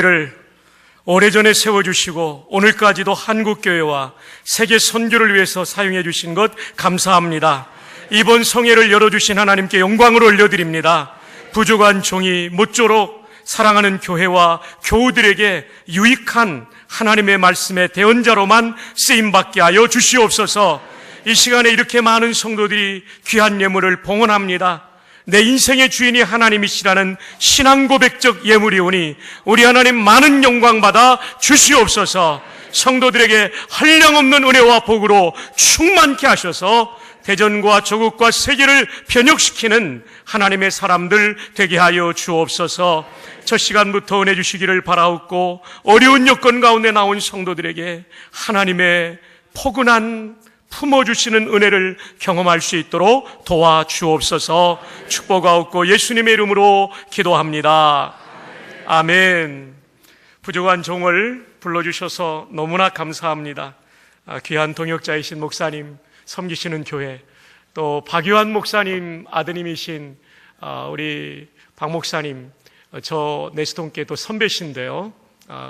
를 오래전에 세워주시고 오늘까지도 한국교회와 세계 선교를 위해서 사용해 주신 것 감사합니다. 이번 성회를 열어주신 하나님께 영광을 올려드립니다. 부족한 종이 모쪼록 사랑하는 교회와 교우들에게 유익한 하나님의 말씀의 대언자로만 쓰임받게 하여 주시옵소서. 이 시간에 이렇게 많은 성도들이 귀한 예물을 봉헌합니다. 내 인생의 주인이 하나님이시라는 신앙 고백적 예물이 오니 우리 하나님 많은 영광 받아 주시옵소서. 성도들에게 한량없는 은혜와 복으로 충만케 하셔서 대전과 조국과 세계를 변혁시키는 하나님의 사람들 되게 하여 주옵소서. 첫 시간부터 은혜 주시기를 바라옵고 어려운 여건 가운데 나온 성도들에게 하나님의 포근한 품어주시는 은혜를 경험할 수 있도록 도와주옵소서. 축복하옵고 예수님의 이름으로 기도합니다. 아멘. 부족한 종을 불러주셔서 너무나 감사합니다. 귀한 동역자이신 목사님, 섬기시는 교회, 또 박유한 목사님 아드님이신 우리 박 목사님, 저 네스톤께 또 선배신데요.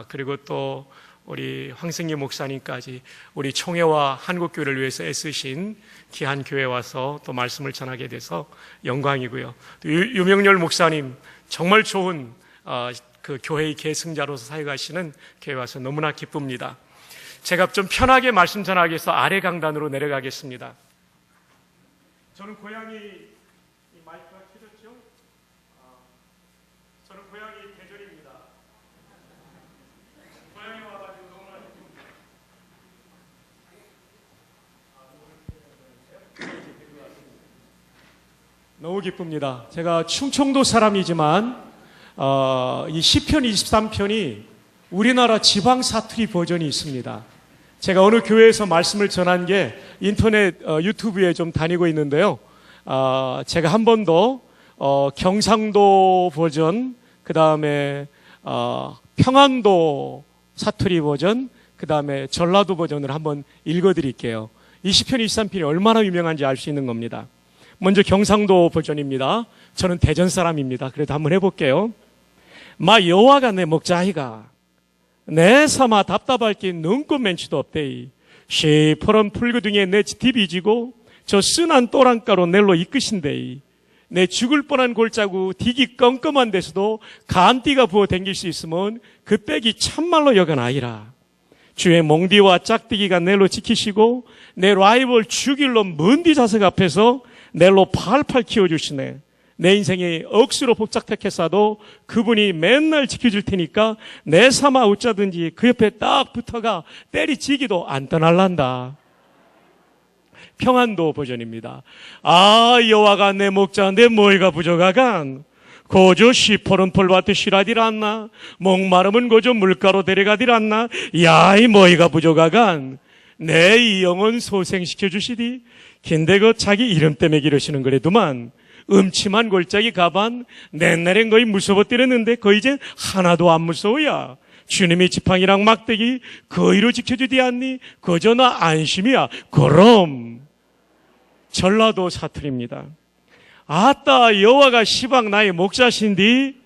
그리고 또 우리 황승기 목사님까지 우리 총회와 한국교회를 위해서 애쓰신 귀한 교회에 와서 또 말씀을 전하게 돼서 영광이고요. 또 유명렬 목사님, 정말 좋은 그 교회의 계승자로서 사역하시는 교회에 와서 너무나 기쁩니다. 제가 좀 편하게 말씀 전하기 위해서 아래 강단으로 내려가겠습니다. 저는 고향이, 이 마이크가 켜졌죠? 저는 고향이 대전입니다. 고향에 와가지고 너무나 기쁩니다. 너무 기쁩니다. 제가 충청도 사람이지만 이 시편 23편이 우리나라 지방 사투리 버전이 있습니다. 제가 어느 교회에서 말씀을 전한 게 인터넷 유튜브에 좀 다니고 있는데요. 제가 한 번 더 경상도 버전, 그 다음에 평안도 사투리 버전, 그 다음에 전라도 버전을 한번 읽어드릴게요. 이 시편 23편이 얼마나 유명한지 알 수 있는 겁니다. 먼저 경상도 버전입니다. 저는 대전 사람입니다. 그래도 한번 해볼게요. 마 여호와가 내 목자이가 내 삼아 답답할 게 눈꽃 멘치도 없대이. 시퍼런 풀구둥이에 내 디비지고 저 쓴한 또랑가로 넬로 이끄신대이. 내 죽을 뻔한 골짜구 디기 껌껌한 데서도 간띠가 부어 댕길 수 있으면 그 빽이 참말로 여간아이라. 주의 몽디와 짝대기가 넬로 지키시고 내 라이벌 죽일 놈 먼디 자석 앞에서 넬로 팔팔 키워주시네. 내 인생이 억수로 복잡했사도 그분이 맨날 지켜줄 테니까 내 삼아 어쩌든지 그 옆에 딱 붙어가 때리치기도 안 떠날란다. 평안도 버전입니다. 여호와가 내 목자 내 뭐이가 부족하간 고조 시퍼런 폴밭에 쉬라딜 않나 목마름은 고조 물가로 데려가딜 않나 야이 뭐이가 부족하간 내 이 영혼 소생시켜 주시디. 근데 그 자기 이름 때문에 기르시는 거래도만 음침한 골짜기 가반 옛날엔 거의 무서워 때렸는데 거의 이제 하나도 안 무서워야. 주님이 지팡이랑 막대기 거의로 지켜주디 않니? 그저 나 안심이야. 그럼 전라도 사투리입니다. 아따 여호와가 시방 나의 목자신디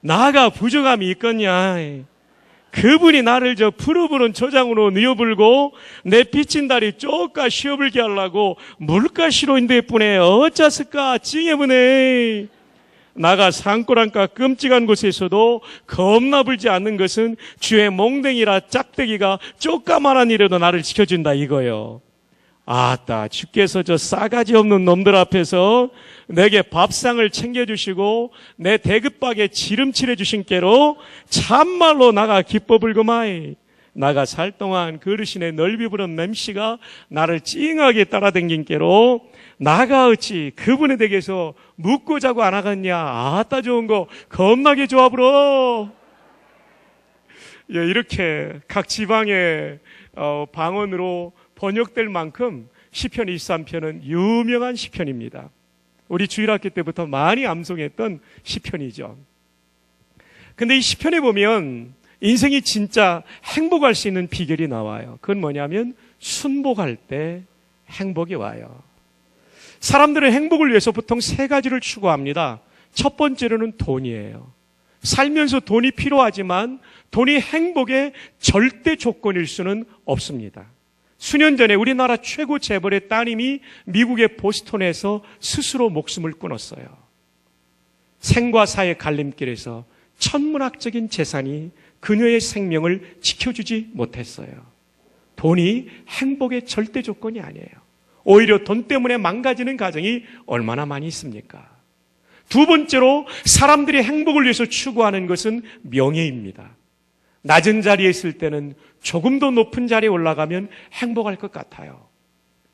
나가 부족함이 있겠냐. 그분이 나를 저 푸르푸른 초장으로 뉘어불고 내 빚진 다리 쪼까 쉬어불게 하려고 물가시로인데 뿐에 어쩌을까 찡해보네. 나가 산골안가 끔찍한 곳에서도 겁나 불지 않는 것은 주의 몽댕이라 짝대기가 쪼까만한 일에도 나를 지켜준다 이거요. 아따 주께서 저 싸가지 없는 놈들 앞에서 내게 밥상을 챙겨주시고 내 대급박에 지름칠해 주신 깨로 참말로 나가 기뻐 불고마이. 나가 살 동안 그 어르신의 넓이 부른 맴씨가 나를 찡하게 따라댕긴 깨로 나가 어찌 그분의 댁에서 묵고 자고 안 하겠냐. 아따 좋은 거 겁나게 좋아 불어. 이렇게 각 지방의 방언으로 번역될 만큼 시편 23편은 유명한 시편입니다. 우리 주일학교 때부터 많이 암송했던 시편이죠. 근데 이 시편에 보면 인생이 진짜 행복할 수 있는 비결이 나와요. 그건 뭐냐면 순복할 때 행복이 와요. 사람들은 행복을 위해서 보통 세 가지를 추구합니다. 첫 번째로는 돈이에요. 살면서 돈이 필요하지만 돈이 행복의 절대 조건일 수는 없습니다. 수년 전에 우리나라 최고 재벌의 따님이 미국의 보스턴에서 스스로 목숨을 끊었어요. 생과 사의 갈림길에서 천문학적인 재산이 그녀의 생명을 지켜주지 못했어요. 돈이 행복의 절대 조건이 아니에요. 오히려 돈 때문에 망가지는 가정이 얼마나 많이 있습니까? 두 번째로 사람들이 행복을 위해서 추구하는 것은 명예입니다. 낮은 자리에 있을 때는 조금 더 높은 자리에 올라가면 행복할 것 같아요.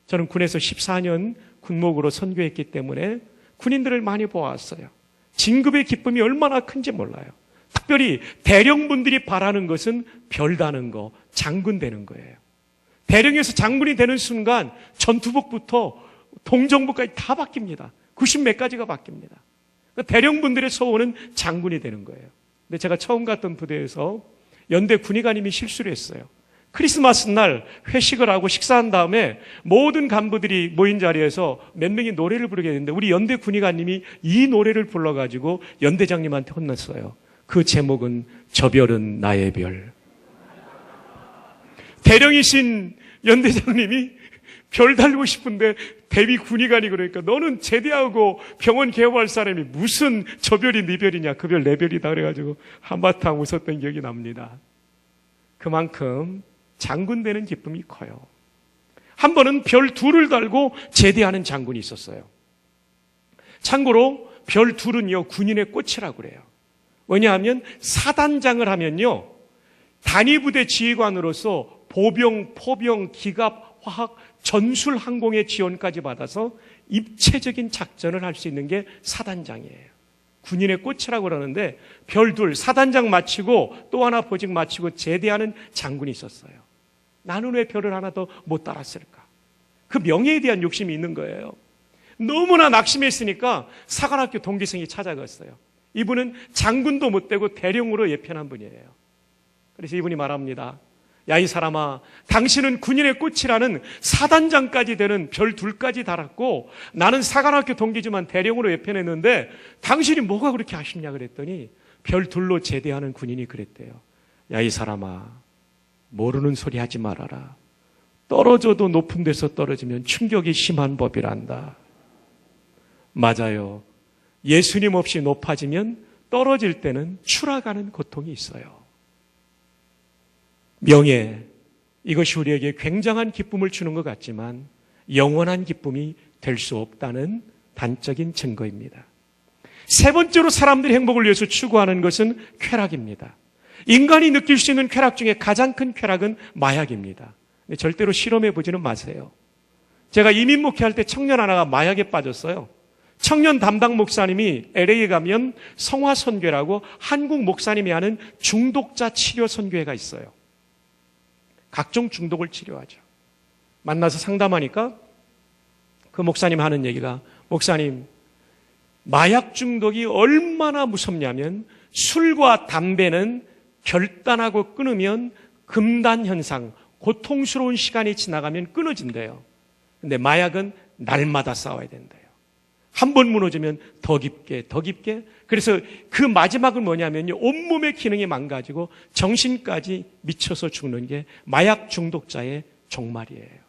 저는 군에서 14년 군목으로 선교했기 때문에 군인들을 많이 보았어요. 진급의 기쁨이 얼마나 큰지 몰라요. 특별히 대령분들이 바라는 것은 별다는 거, 장군 되는 거예요. 대령에서 장군이 되는 순간 전투복부터 동정복까지 다 바뀝니다. 90몇 가지가 바뀝니다. 대령분들의 소원은 장군이 되는 거예요. 근데 제가 처음 갔던 부대에서 연대 군의관님이 실수를 했어요. 크리스마스 날 회식을 하고 식사한 다음에 모든 간부들이 모인 자리에서 몇 명이 노래를 부르게 됐는데 우리 연대 군의관님이 이 노래를 불러가지고 연대장님한테 혼났어요. 그 제목은 저 별은 나의 별. 대령이신 연대장님이 별 달고 싶은데 대위 군의관이 그러니까 너는 제대하고 병원 개업할 사람이 무슨 저 별이 네 별이냐, 그 별 내 별이다 그래가지고 한바탕 웃었던 기억이 납니다. 그만큼 장군 되는 기쁨이 커요. 한 번은 별 둘을 달고 제대하는 장군이 있었어요. 참고로 별 둘은요 군인의 꽃이라고 그래요. 왜냐하면 사단장을 하면요 단위부대 지휘관으로서 보병, 포병, 기갑, 화학, 전술 항공의 지원까지 받아서 입체적인 작전을 할 수 있는 게 사단장이에요. 군인의 꽃이라고 그러는데 별 둘, 사단장 마치고 또 하나 보직 마치고 제대하는 장군이 있었어요. 나는 왜 별을 하나 더 못 달았을까? 그 명예에 대한 욕심이 있는 거예요. 너무나 낙심했으니까 사관학교 동기생이 찾아갔어요. 이분은 장군도 못 되고 대령으로 예편한 분이에요. 그래서 이분이 말합니다. 야, 이 사람아, 당신은 군인의 꽃이라는 사단장까지 되는 별 둘까지 달았고 나는 사관학교 동기지만 대령으로 예편했는데 당신이 뭐가 그렇게 아쉽냐 그랬더니 별 둘로 제대하는 군인이 그랬대요. 야, 이 사람아, 모르는 소리 하지 말아라. 떨어져도 높은 데서 떨어지면 충격이 심한 법이란다. 맞아요. 예수님 없이 높아지면 떨어질 때는 추락하는 고통이 있어요. 명예, 이것이 우리에게 굉장한 기쁨을 주는 것 같지만 영원한 기쁨이 될 수 없다는 단적인 증거입니다. 세 번째로 사람들이 행복을 위해서 추구하는 것은 쾌락입니다. 인간이 느낄 수 있는 쾌락 중에 가장 큰 쾌락은 마약입니다. 절대로 실험해 보지는 마세요. 제가 이민 목회할 때 청년 하나가 마약에 빠졌어요. 청년 담당 목사님이 LA에 가면 성화 선교라고 한국 목사님이 하는 중독자 치료 선교회가 있어요. 각종 중독을 치료하죠. 만나서 상담하니까 그 목사님 하는 얘기가 목사님, 마약 중독이 얼마나 무섭냐면 술과 담배는 결단하고 끊으면 금단 현상, 고통스러운 시간이 지나가면 끊어진대요. 근데 마약은 날마다 싸워야 된대요. 한 번 무너지면 더 깊게, 더 깊게. 그래서 그 마지막은 뭐냐면요. 온몸의 기능이 망가지고 정신까지 미쳐서 죽는 게 마약 중독자의 종말이에요.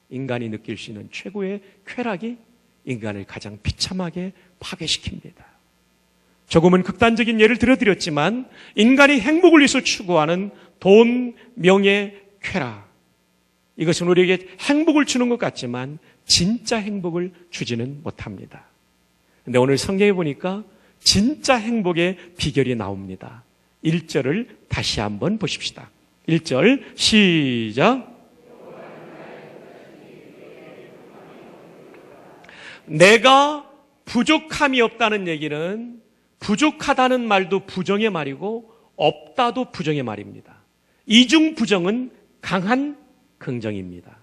인간이 느낄 수 있는 최고의 쾌락이 인간을 가장 비참하게 파괴시킵니다. 조금은 극단적인 예를 들어드렸지만 인간이 행복을 위해서 추구하는 돈, 명예, 쾌락. 이것은 우리에게 행복을 주는 것 같지만 진짜 행복을 주지는 못합니다. 근데 오늘 성경에 보니까 진짜 행복의 비결이 나옵니다. 1절을 다시 한번 보십시다. 1절 시작. 내가 부족함이 없다는 얘기는 부족하다는 말도 부정의 말이고 없다도 부정의 말입니다. 이중 부정은 강한 긍정입니다.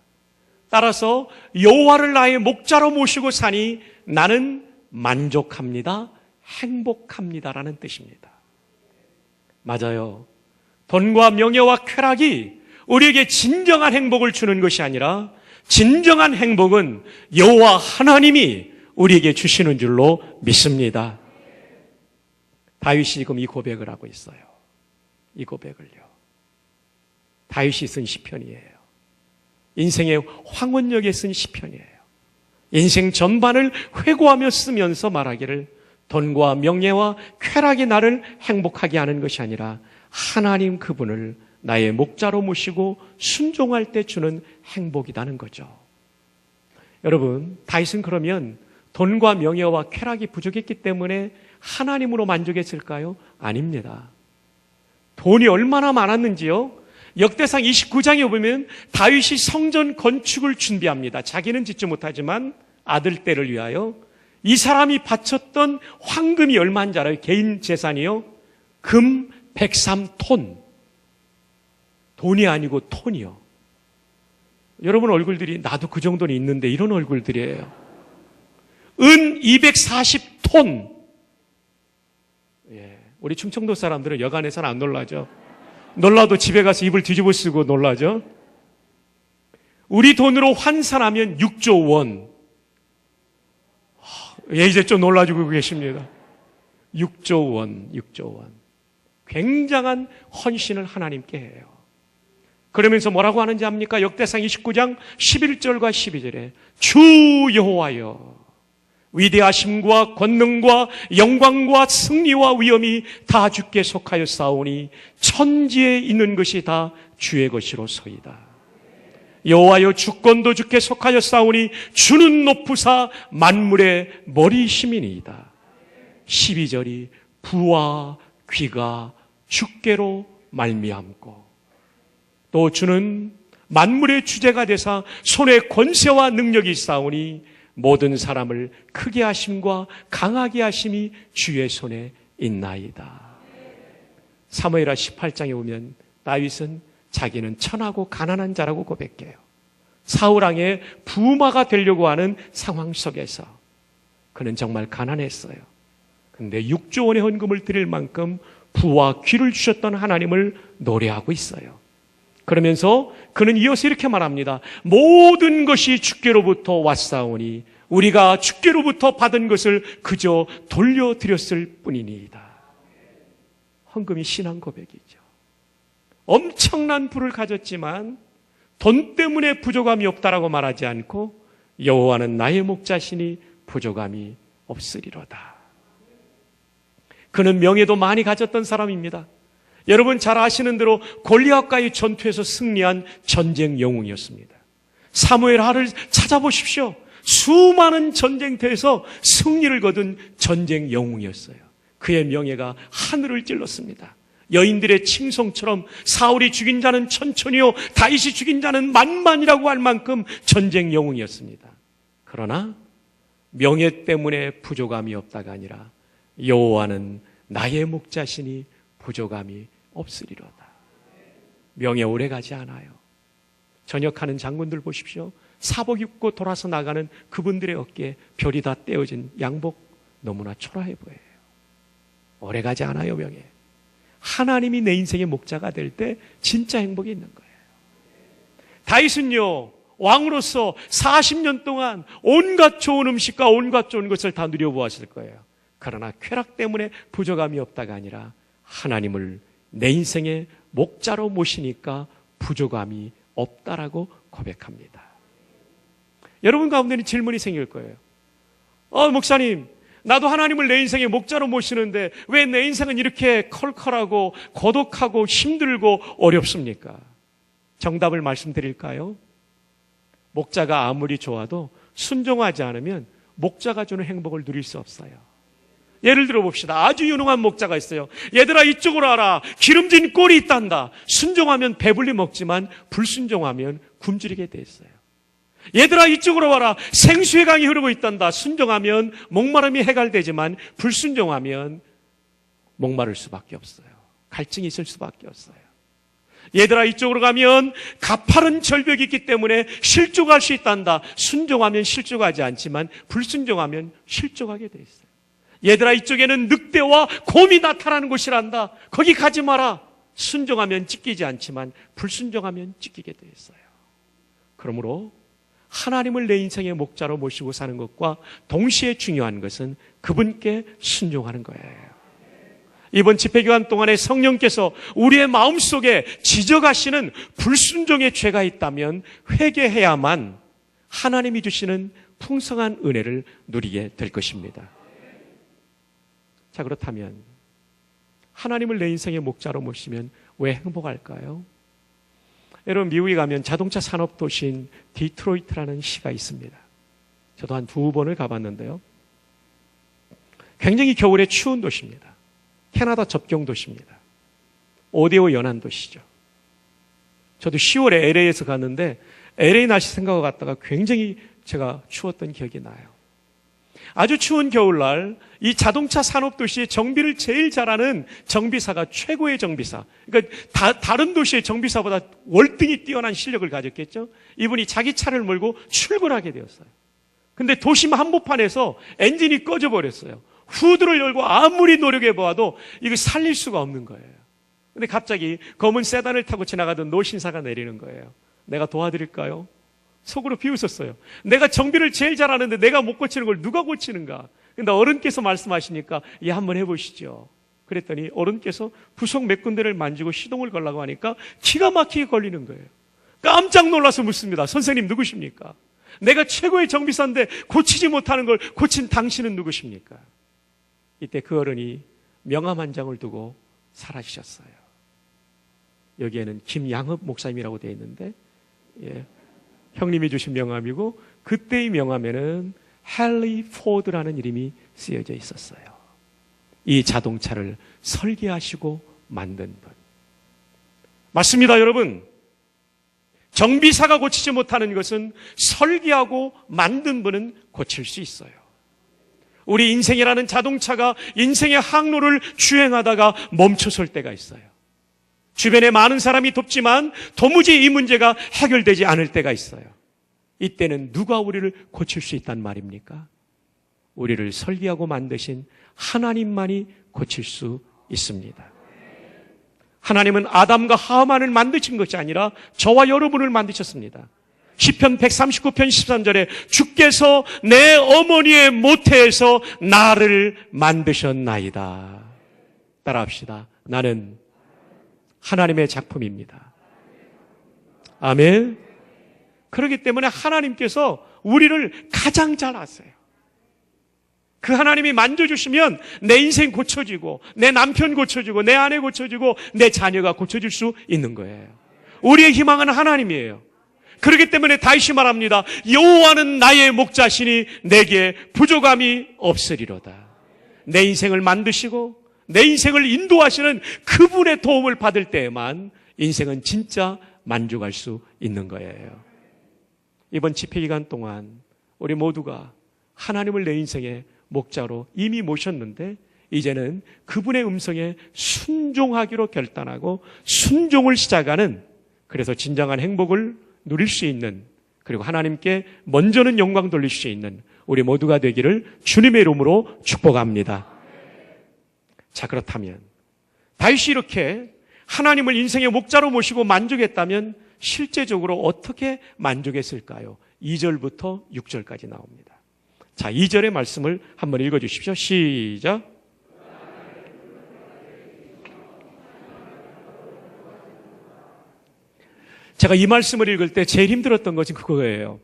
따라서 여호와를 나의 목자로 모시고 사니 나는 만족합니다. 행복합니다라는 뜻입니다. 맞아요. 돈과 명예와 쾌락이 우리에게 진정한 행복을 주는 것이 아니라 진정한 행복은 여호와 하나님이 우리에게 주시는 줄로 믿습니다. 다윗이 지금 이 고백을 하고 있어요. 이 고백을요. 다윗이 쓴 시편이에요. 인생의 황혼역에 쓴 시편이에요. 인생 전반을 회고하며 쓰면서 말하기를 돈과 명예와 쾌락이 나를 행복하게 하는 것이 아니라 하나님 그분을 나의 목자로 모시고 순종할 때 주는 행복이라는 거죠. 여러분, 다윗은 그러면 돈과 명예와 쾌락이 부족했기 때문에 하나님으로 만족했을까요? 아닙니다. 돈이 얼마나 많았는지요? 역대상 29장에 보면 다윗이 성전 건축을 준비합니다. 자기는 짓지 못하지만 아들 떼를 위하여. 이 사람이 바쳤던 황금이 얼마인지 알아요? 개인 재산이요? 금 103톤. 돈이 아니고 톤이요. 여러분 얼굴들이 나도 그 정도는 있는데 이런 얼굴들이에요. 은 240톤. 예, 우리 충청도 사람들은 여간에서는 안 놀라죠. 놀라도 집에 가서 이불 뒤집어 쓰고 놀라죠. 우리 돈으로 환산하면 6조 원. 예, 이제 좀 놀라주고 계십니다. 6조 원, 6조 원. 굉장한 헌신을 하나님께 해요. 그러면서 뭐라고 하는지 압니까? 역대상 29장 11절과 12절에 주 여호와여, 위대하심과 권능과 영광과 승리와 위엄이 다 주께 속하여 싸우니 천지에 있는 것이 다 주의 것이로소이다. 여호와여, 주권도 주께 속하여 싸우니 주는 높으사 만물의 머리심이니이다. 12절이 부와 귀가 주께로 말미암고 또 주는 만물의 주제가 되사 손에 권세와 능력이 있사오니 모든 사람을 크게 하심과 강하게 하심이 주의 손에 있나이다. 사무엘하 18장에 보면 다윗은 자기는 천하고 가난한 자라고 고백해요. 사울왕의 부마가 되려고 하는 상황 속에서 그는 정말 가난했어요. 근데 6조 원의 헌금을 드릴 만큼 부와 귀를 주셨던 하나님을 노래하고 있어요. 그러면서 그는 이어서 이렇게 말합니다. 모든 것이 주께로부터 왔사오니 우리가 주께로부터 받은 것을 그저 돌려드렸을 뿐이니이다. 헌금이 신앙 고백이죠. 엄청난 부를 가졌지만 돈 때문에 부족함이 없다라고 말하지 않고 여호와는 나의 목자시니 부족함이 없으리로다. 그는 명예도 많이 가졌던 사람입니다. 여러분 잘 아시는 대로 골리앗과의 전투에서 승리한 전쟁 영웅이었습니다. 사무엘하를 찾아보십시오. 수많은 전쟁터에서 승리를 거둔 전쟁 영웅이었어요. 그의 명예가 하늘을 찔렀습니다. 여인들의 칭송처럼 사울이 죽인 자는 천천히요 다윗이 죽인 자는 만만이라고 할 만큼 전쟁 영웅이었습니다. 그러나 명예 때문에 부족함이 없다가 아니라 여호와는 나의 목자시니 부족함이 없으리로다. 명예 오래가지 않아요. 전역하는 장군들 보십시오. 사복 입고 돌아서 나가는 그분들의 어깨에 별이 다 떼어진 양복 너무나 초라해 보여요. 오래가지 않아요. 명예. 하나님이 내 인생의 목자가 될 때 진짜 행복이 있는 거예요. 다윗은요 왕으로서 40년 동안 온갖 좋은 음식과 온갖 좋은 것을 다 누려보았을 거예요. 그러나 쾌락 때문에 부족함이 없다가 아니라 하나님을 내 인생의 목자로 모시니까 부족함이 없다라고 고백합니다. 여러분 가운데는 질문이 생길 거예요. 목사님, 나도 하나님을 내 인생의 목자로 모시는데 왜 내 인생은 이렇게 컬컬하고 고독하고 힘들고 어렵습니까? 정답을 말씀드릴까요? 목자가 아무리 좋아도 순종하지 않으면 목자가 주는 행복을 누릴 수 없어요. 예를 들어 봅시다. 아주 유능한 목자가 있어요. 얘들아 이쪽으로 와라. 기름진 꼴이 있단다. 순종하면 배불리 먹지만 불순종하면 굶주리게 돼 있어요. 얘들아 이쪽으로 와라. 생수의 강이 흐르고 있단다. 순종하면 목마름이 해결되지만 불순종하면 목마를 수밖에 없어요. 갈증이 있을 수밖에 없어요. 얘들아 이쪽으로 가면 가파른 절벽이 있기 때문에 실족할 수 있단다. 순종하면 실족하지 않지만 불순종하면 실족하게 돼 있어요. 얘들아 이쪽에는 늑대와 곰이 나타나는 곳이란다. 거기 가지 마라. 순종하면 찢기지 않지만 불순종하면 찢기게 돼 있어요. 그러므로 하나님을 내 인생의 목자로 모시고 사는 것과 동시에 중요한 것은 그분께 순종하는 거예요. 이번 집회기간 동안에 성령께서 우리의 마음속에 지적하시는 불순종의 죄가 있다면 회개해야만 하나님이 주시는 풍성한 은혜를 누리게 될 것입니다. 자, 그렇다면 하나님을 내 인생의 목자로 모시면 왜 행복할까요? 여러분, 미국에 가면 자동차 산업 도시인 디트로이트라는 시가 있습니다. 저도 한 2번을 가봤는데요. 굉장히 겨울에 추운 도시입니다. 캐나다 접경 도시입니다. 오데오 연안 도시죠. 저도 10월에 LA에서 갔는데 LA 날씨 생각하고 갔다가 굉장히 제가 추웠던 기억이 나요. 아주 추운 겨울날 이 자동차 산업도시의 정비를 제일 잘하는 정비사가 최고의 정비사, 그러니까 다른 도시의 정비사보다 월등히 뛰어난 실력을 가졌겠죠. 이분이 자기 차를 몰고 출근하게 되었어요. 근데 도심 한복판에서 엔진이 꺼져버렸어요. 후드를 열고 아무리 노력해 보아도 이거 살릴 수가 없는 거예요. 근데 갑자기 검은 세단을 타고 지나가던 노신사가 내리는 거예요. 내가 도와드릴까요? 속으로 비웃었어요. 내가 정비를 제일 잘하는데 내가 못 고치는 걸 누가 고치는가? 근데 어른께서 말씀하시니까 예, 한번 해보시죠. 그랬더니 어른께서 부속 몇 군데를 만지고 시동을 걸라고 하니까 기가 막히게 걸리는 거예요. 깜짝 놀라서 묻습니다. 선생님 누구십니까? 내가 최고의 정비사인데 고치지 못하는 걸 고친 당신은 누구십니까? 이때 그 어른이 명함 한 장을 두고 사라지셨어요. 여기에는 김양흡 목사님이라고 되어 있는데, 예, 형님이 주신 명함이고 그때의 명함에는 헨리 포드라는 이름이 쓰여져 있었어요. 이 자동차를 설계하시고 만든 분. 맞습니다, 여러분. 정비사가 고치지 못하는 것은 설계하고 만든 분은 고칠 수 있어요. 우리 인생이라는 자동차가 인생의 항로를 주행하다가 멈춰설 때가 있어요. 주변에 많은 사람이 돕지만 도무지 이 문제가 해결되지 않을 때가 있어요. 이때는 누가 우리를 고칠 수 있단 말입니까? 우리를 설계하고 만드신 하나님만이 고칠 수 있습니다. 하나님은 아담과 하와만을 만드신 것이 아니라 저와 여러분을 만드셨습니다. 시편 139편 13절에 주께서 내 어머니의 모태에서 나를 만드셨나이다. 따라합시다. 나는 하나님의 작품입니다. 아멘. 그렇기 때문에 하나님께서 우리를 가장 잘 아세요. 그 하나님이 만져주시면 내 인생 고쳐지고 내 남편 고쳐지고 내 아내 고쳐지고 내 자녀가 고쳐질 수 있는 거예요. 우리의 희망은 하나님이에요. 그렇기 때문에 다시 말합니다. 여호와는 나의 목자시니 내게 부족함이 없으리로다. 내 인생을 만드시고 내 인생을 인도하시는 그분의 도움을 받을 때에만 인생은 진짜 만족할 수 있는 거예요. 이번 집회기간 동안 우리 모두가 하나님을 내 인생의 목자로 이미 모셨는데 이제는 그분의 음성에 순종하기로 결단하고 순종을 시작하는, 그래서 진정한 행복을 누릴 수 있는, 그리고 하나님께 먼저는 영광 돌릴 수 있는 우리 모두가 되기를 주님의 이름으로 축복합니다. 자, 그렇다면 다윗이 이렇게 하나님을 인생의 목자로 모시고 만족했다면 실제적으로 어떻게 만족했을까요? 2절부터 6절까지 나옵니다. 자, 2절의 말씀을 한번 읽어주십시오. 시작. 제가 이 말씀을 읽을 때 제일 힘들었던 것이 그거예요.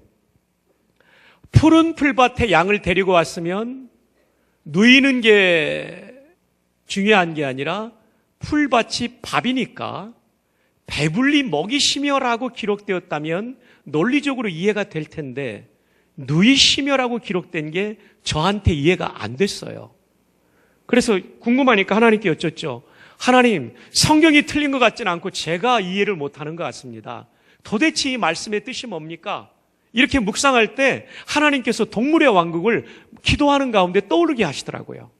푸른 풀밭에 양을 데리고 왔으면 누이는 게 중요한 게 아니라 풀밭이 밥이니까 배불리 먹이시며라고 기록되었다면 논리적으로 이해가 될 텐데 누이시며라고 기록된 게 저한테 이해가 안 됐어요. 그래서 궁금하니까 하나님께 여쭙죠. 하나님, 성경이 틀린 것 같지는 않고 제가 이해를 못하는 것 같습니다. 도대체 이 말씀의 뜻이 뭡니까? 이렇게 묵상할 때 하나님께서 동물의 왕국을 기도하는 가운데 떠오르게 하시더라고요.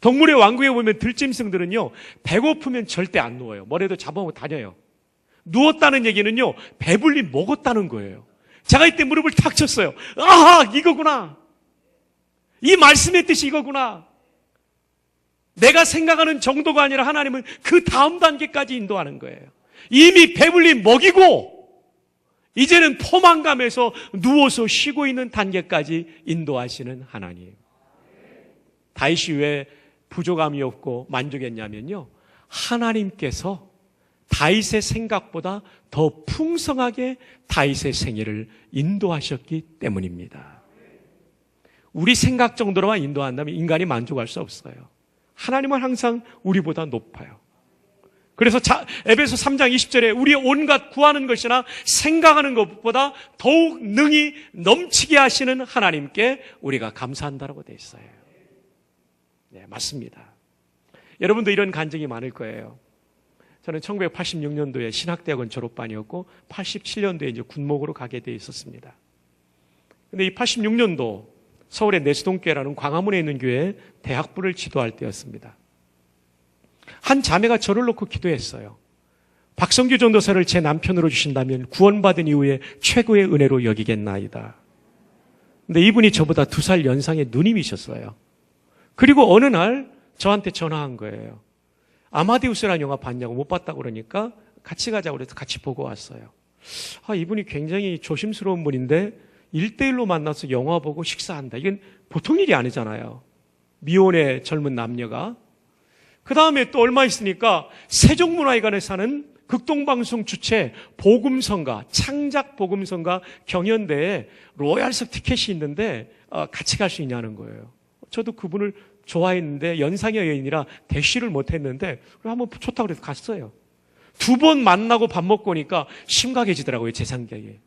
동물의 왕국에 보면 들짐승들은요, 배고프면 절대 안 누워요. 뭐라도 잡아먹고 다녀요. 누웠다는 얘기는요, 배불리 먹었다는 거예요. 제가 이때 무릎을 탁 쳤어요. 아하, 이거구나. 이 말씀의 뜻이 이거구나. 내가 생각하는 정도가 아니라 하나님은 그 다음 단계까지 인도하는 거예요. 이미 배불리 먹이고 이제는 포만감에서 누워서 쉬고 있는 단계까지 인도하시는 하나님. 다윗이 왜 부족함이 없고 만족했냐면요, 하나님께서 다윗의 생각보다 더 풍성하게 다윗의 생애를 인도하셨기 때문입니다. 우리 생각 정도로만 인도한다면 인간이 만족할 수 없어요. 하나님은 항상 우리보다 높아요. 그래서 에베소 3장 20절에 우리 온갖 구하는 것이나 생각하는 것보다 더욱 능히 넘치게 하시는 하나님께 우리가 감사한다라고 되어 있어요. 네, 맞습니다. 여러분도 이런 간증이 많을 거예요. 저는 1986년도에 신학대학원 졸업반이었고 87년도에 이제 군목으로 가게 되어 있었습니다. 근데 이 86년도 서울의 내수동교회라는 광화문에 있는 교회에 대학부를 지도할 때였습니다. 한 자매가 저를 놓고 기도했어요. 박성규 전도사를 제 남편으로 주신다면 구원받은 이후에 최고의 은혜로 여기겠나이다. 근데 이분이 저보다 2살 연상의 누님이셨어요. 그리고 어느 날 저한테 전화한 거예요. 아마데우스라는 영화 봤냐고, 못 봤다고 그러니까 같이 가자고 그래서 같이 보고 왔어요. 이분이 굉장히 조심스러운 분인데 1대1로 만나서 영화 보고 식사한다. 이건 보통 일이 아니잖아요. 미혼의 젊은 남녀가. 그 다음에 또 얼마 있으니까 세종문화회관에 사는 극동방송 주최 복음성가, 창작복음성가 경연대에 로얄석 티켓이 있는데 같이 갈 수 있냐는 거예요. 저도 그분을 좋아했는데 연상의 여인이라 대시를 못했는데 한번 좋다고 그래서 갔어요. 2번 만나고 밥 먹고 오니까 심각해지더라고요. 제 성격이.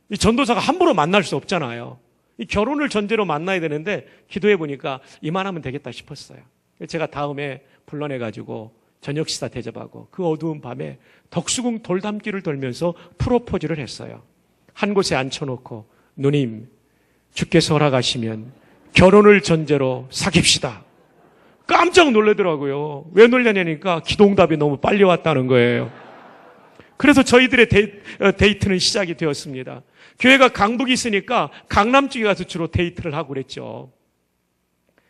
이 전도사가 함부로 만날 수 없잖아요. 이 결혼을 전제로 만나야 되는데 기도해 보니까 이만하면 되겠다 싶었어요. 제가 다음에 불러내가지고 저녁 식사 대접하고 그 어두운 밤에 덕수궁 돌담길을 돌면서 프로포즈를 했어요. 한 곳에 앉혀놓고 누님, 주께서 허락하시면 결혼을 전제로 사귀읍시다. 깜짝 놀라더라고요. 왜 놀라냐니까 기도응답이 너무 빨리 왔다는 거예요. 그래서 저희들의 데이트는 시작이 되었습니다. 교회가 강북이 있으니까 강남 쪽에 가서 주로 데이트를 하고 그랬죠.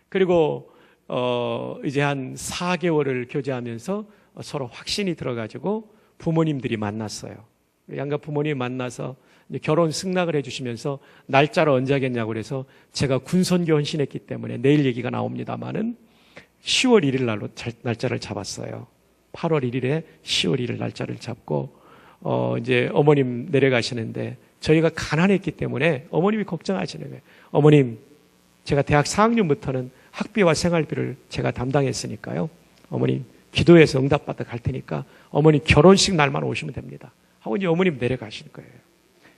그리고 이제 한 4개월을 교제하면서 서로 확신이 들어가지고 부모님들이 만났어요. 양가 부모님 만나서 이제 결혼 승낙을 해주시면서 날짜를 언제 하겠냐고 그래서 제가 군선교 헌신했기 때문에 내일 얘기가 나옵니다만은 10월 1일 날로 날짜를 잡았어요. 8월 1일에 10월 1일 날짜를 잡고 이제 어머님 내려가시는데 저희가 가난했기 때문에 어머님이 걱정하시는 거예요. 어머님, 제가 대학 4학년부터는 학비와 생활비를 제가 담당했으니까요. 어머님 기도해서 응답받아 갈 테니까 어머님 결혼식 날만 오시면 됩니다. 하고 이제 어머님 내려가시는 거예요.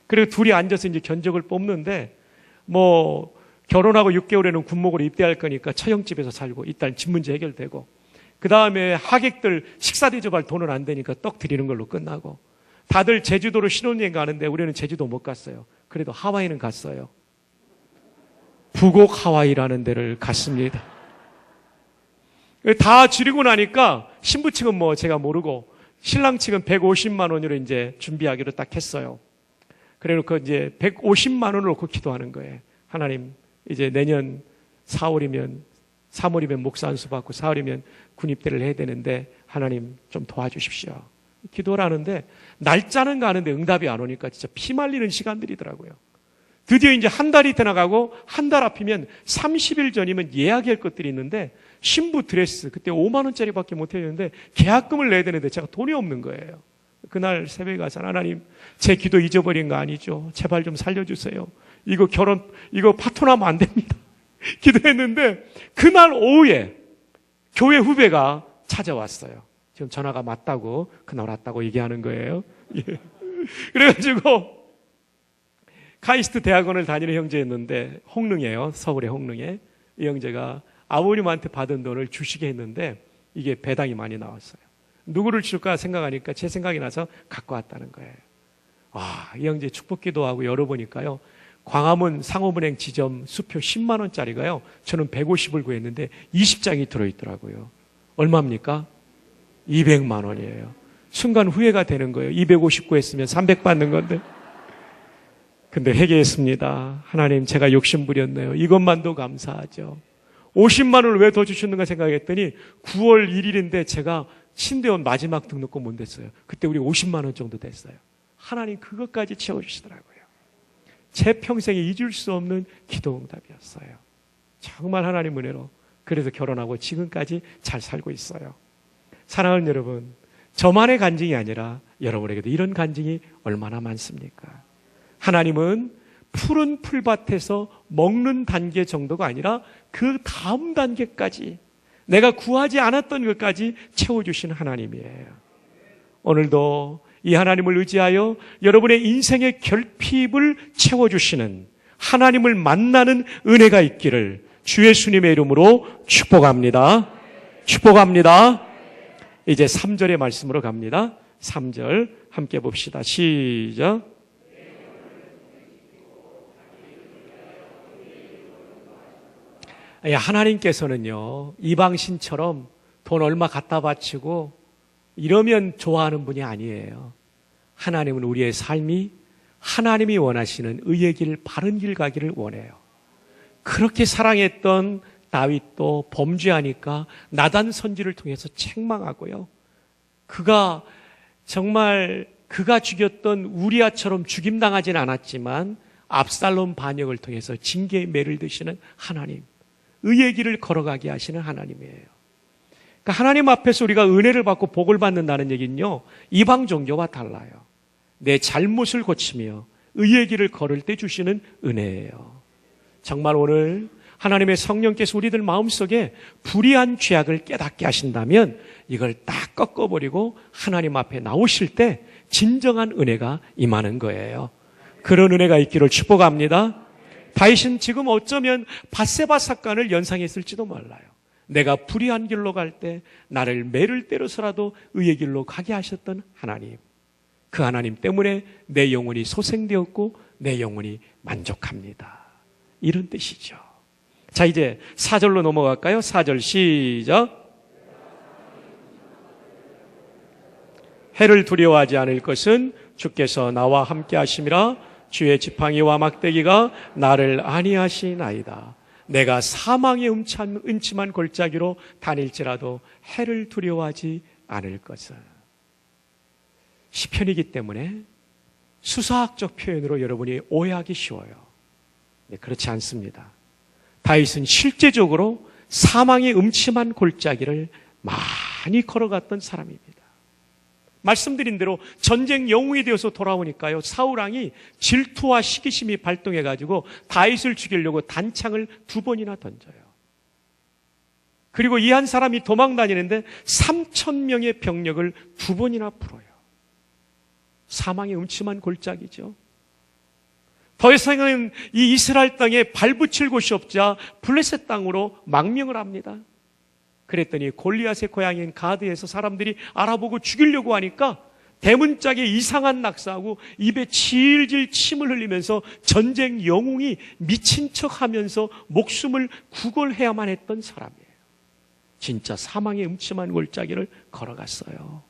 그리고 둘이 앉아서 이제 견적을 뽑는데 뭐 결혼하고 6개월에는 군목으로 입대할 거니까 처형집에서 살고 일단 집 문제 해결되고 그 다음에 하객들 식사 대접할 돈은 안 되니까 떡 드리는 걸로 끝나고 다들 제주도로 신혼여행 가는데 우리는 제주도 못 갔어요. 그래도 하와이는 갔어요. 부곡 하와이라는 데를 갔습니다. 다 줄이고 나니까 신부 측은 뭐 제가 모르고 신랑 측은 150만 원으로 이제 준비하기로 딱 했어요. 그래 놓고 이제 150만 원을 놓고 기도하는 거예요. 하나님, 이제 내년 3월이면 목사 안수 받고 4월이면 군입대를 해야 되는데 하나님 좀 도와주십시오. 기도를 하는데 날짜는 가는데 응답이 안 오니까 진짜 피 말리는 시간들이더라고요. 드디어 이제 한 달이 지나가고 한 달 앞이면 30일 전이면 예약할 것들이 있는데 신부 드레스 그때 5만 원짜리밖에 못 해주는데 계약금을 내야 되는데 제가 돈이 없는 거예요. 그날 새벽에 가서 하나님 제 기도 잊어버린 거 아니죠? 제발 좀 살려주세요. 이거 파토나면 안 됩니다. 기도했는데 그날 오후에 교회 후배가 찾아왔어요. 지금 전화가 맞다고 그날 왔다고 얘기하는 거예요. 예. 그래가지고 카이스트 대학원을 다니는 형제였는데 홍릉이에요. 서울의 홍릉에. 이 형제가 아버님한테 받은 돈을 주시게 했는데 이게 배당이 많이 나왔어요. 누구를 줄까 생각하니까 제 생각이 나서 갖고 왔다는 거예요. 이 형제 축복기도하고 열어보니까요. 광화문 상호은행 지점 수표 10만 원짜리가요. 저는 150을 구했는데 20장이 들어있더라고요. 얼마입니까? 200만 원이에요. 순간 후회가 되는 거예요. 250 구했으면 300 받는 건데. 근데 회개했습니다. 하나님 제가 욕심부렸네요. 이것만도 감사하죠. 50만 원을 왜 더 주셨는가 생각했더니 9월 1일인데 제가 신대원 마지막 등록금 못 냈어요. 그때 우리 50만 원 정도 됐어요. 하나님 그것까지 채워주시더라고요. 제 평생에 잊을 수 없는 기도 응답이었어요. 정말 하나님 은혜로 그래서 결혼하고 지금까지 잘 살고 있어요. 사랑하는 여러분, 저만의 간증이 아니라 여러분에게도 이런 간증이 얼마나 많습니까? 하나님은 푸른 풀밭에서 먹는 단계 정도가 아니라 그 다음 단계까지, 내가 구하지 않았던 것까지 채워주신 하나님이에요. 오늘도 이 하나님을 의지하여 여러분의 인생의 결핍을 채워주시는 하나님을 만나는 은혜가 있기를 주 예수님의 이름으로 축복합니다. 축복합니다. 이제 3절의 말씀으로 갑니다. 3절 함께 봅시다. 시작. 하나님께서는요, 이방신처럼 돈 얼마 갖다 바치고 이러면 좋아하는 분이 아니에요. 하나님은 우리의 삶이 하나님이 원하시는 의의 길, 바른 길 가기를 원해요. 그렇게 사랑했던 다윗도 범죄하니까 나단 선지를 통해서 책망하고요. 그가 죽였던 우리아처럼 죽임당하진 않았지만 압살롬 반역을 통해서 징계의 매를 드시는 하나님, 의의 길을 걸어가게 하시는 하나님이에요. 그러니까 하나님 앞에서 우리가 은혜를 받고 복을 받는다는 얘기는요, 이방 종교와 달라요. 내 잘못을 고치며 의의 길을 걸을 때 주시는 은혜예요. 정말 오늘 하나님의 성령께서 우리들 마음속에 불의한 죄악을 깨닫게 하신다면 이걸 딱 꺾어버리고 하나님 앞에 나오실 때 진정한 은혜가 임하는 거예요. 그런 은혜가 있기를 축복합니다. 다윗은 지금 어쩌면 밧세바 사건을 연상했을지도 몰라요. 내가 불의한 길로 갈 때 나를 매를 때려서라도 의의 길로 가게 하셨던 하나님, 그 하나님 때문에 내 영혼이 소생되었고 내 영혼이 만족합니다. 이런 뜻이죠. 자, 이제 4절로 넘어갈까요? 4절 시작. 해를 두려워하지 않을 것은 주께서 나와 함께 하심이라. 주의 지팡이와 막대기가 나를 안위하시나이다. 내가 사망의 음침한 골짜기로 다닐지라도 해를 두려워하지 않을 것은. 시편이기 때문에 수사학적 표현으로 여러분이 오해하기 쉬워요. 네, 그렇지 않습니다. 다윗은 실제적으로 사망의 음침한 골짜기를 많이 걸어갔던 사람입니다. 말씀드린 대로 전쟁 영웅이 되어서 돌아오니까요, 사울왕이 질투와 시기심이 발동해가지고 다윗을 죽이려고 단창을 2번이나 던져요. 그리고 이 한 사람이 도망 다니는데 3,000명의 병력을 2번이나 풀어요. 사망의 음침한 골짜기죠. 더 이상은 이 이스라엘 땅에 발붙일 곳이 없자 블레셋 땅으로 망명을 합니다. 그랬더니 골리앗의 고향인 가드에서 사람들이 알아보고 죽이려고 하니까 대문짝에 이상한 낙서하고 입에 질질 침을 흘리면서 전쟁 영웅이 미친 척하면서 목숨을 구걸해야만 했던 사람이에요. 진짜 사망의 음침한 골짜기를 걸어갔어요.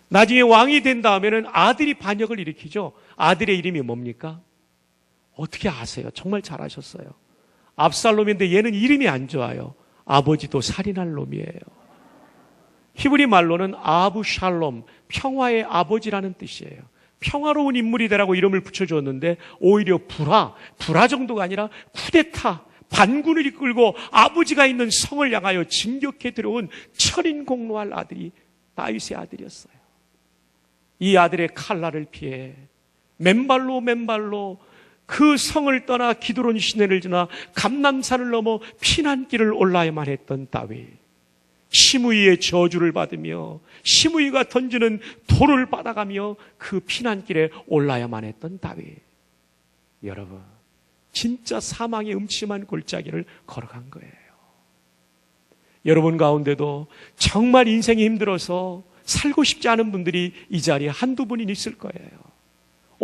나중에 왕이 된 다음에는 아들이 반역을 일으키죠. 아들의 이름이 뭡니까? 어떻게 아세요? 정말 잘하셨어요. 압살롬인데 얘는 이름이 안 좋아요. 아버지도 살인할 놈이에요. 히브리 말로는 아부샬롬, 평화의 아버지라는 뜻이에요. 평화로운 인물이 되라고 이름을 붙여줬는데 오히려 불화 정도가 아니라 쿠데타, 반군을 이끌고 아버지가 있는 성을 향하여 진격해 들어온 철인공로할 아들이 다윗의 아들이었어요. 이 아들의 칼날을 피해 맨발로 그 성을 떠나 기드론 시내를 지나 감람산을 넘어 피난길을 올라야만 했던 다윗, 시므이의 저주를 받으며 시므이가 던지는 돌을 받아가며 그 피난길에 올라야만 했던 다윗, 여러분 진짜 사망의 음침한 골짜기를 걸어간 거예요. 여러분 가운데도 정말 인생이 힘들어서 살고 싶지 않은 분들이 이 자리에 한두 분이 있을 거예요.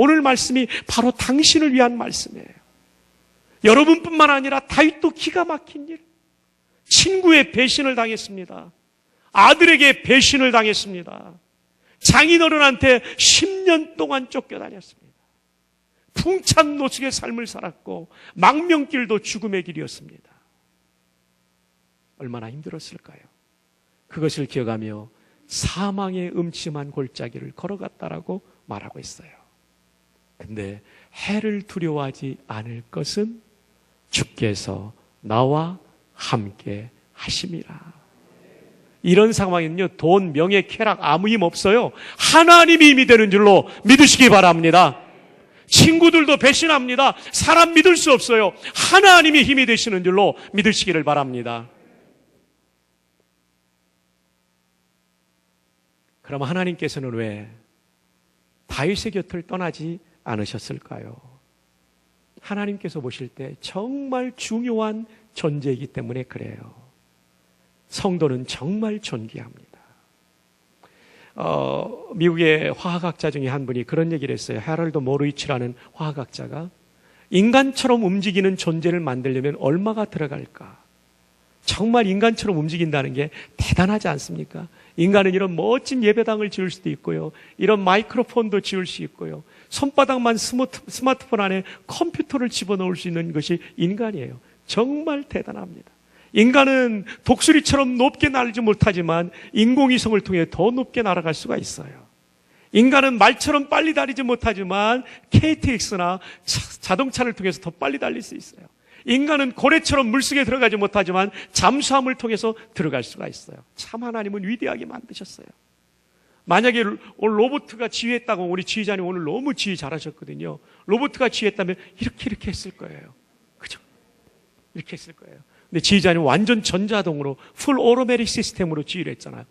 오늘 말씀이 바로 당신을 위한 말씀이에요. 여러분뿐만 아니라 다윗도 기가 막힌 일, 친구의 배신을 당했습니다. 아들에게 배신을 당했습니다. 장인어른한테 10년 동안 쫓겨다녔습니다. 풍찬 노숙의 삶을 살았고 망명길도 죽음의 길이었습니다. 얼마나 힘들었을까요? 그것을 기억하며 사망의 음침한 골짜기를 걸어갔다라고 말하고 있어요. 근데 해를 두려워하지 않을 것은 주께서 나와 함께 하심이라. 이런 상황에는요, 돈, 명예, 쾌락 아무 힘 없어요. 하나님이 힘이 되는 줄로 믿으시기 바랍니다. 친구들도 배신합니다. 사람 믿을 수 없어요. 하나님이 힘이 되시는 줄로 믿으시기를 바랍니다. 그럼 하나님께서는 왜 다윗의 곁을 떠나지 않으셨을까요? 하나님께서 보실 때 정말 중요한 존재이기 때문에 그래요. 성도는 정말 존귀합니다. 미국의 화학학자 중에 한 분이 그런 얘기를 했어요. 헤럴드 모르이치라는 화학학자가 인간처럼 움직이는 존재를 만들려면 얼마가 들어갈까? 정말 인간처럼 움직인다는 게 대단하지 않습니까? 인간은 이런 멋진 예배당을 지을 수도 있고요. 이런 마이크로폰도 지을 수 있고요. 손바닥만 스마트폰 안에 컴퓨터를 집어넣을 수 있는 것이 인간이에요. 정말 대단합니다. 인간은 독수리처럼 높게 날지 못하지만 인공위성을 통해 더 높게 날아갈 수가 있어요. 인간은 말처럼 빨리 달리지 못하지만 KTX나 자동차를 통해서 더 빨리 달릴 수 있어요. 인간은 고래처럼 물속에 들어가지 못하지만 잠수함을 통해서 들어갈 수가 있어요. 참 하나님은 위대하게 만드셨어요. 만약에 오늘 로봇가 지휘했다고, 우리 지휘자님 오늘 너무 지휘 잘하셨거든요. 로봇가 지휘했다면 이렇게 했을 거예요. 그죠? 이렇게 했을 거예요. 근데 지휘자님 완전 전자동으로 풀 오토매틱 시스템으로 지휘를 했잖아요.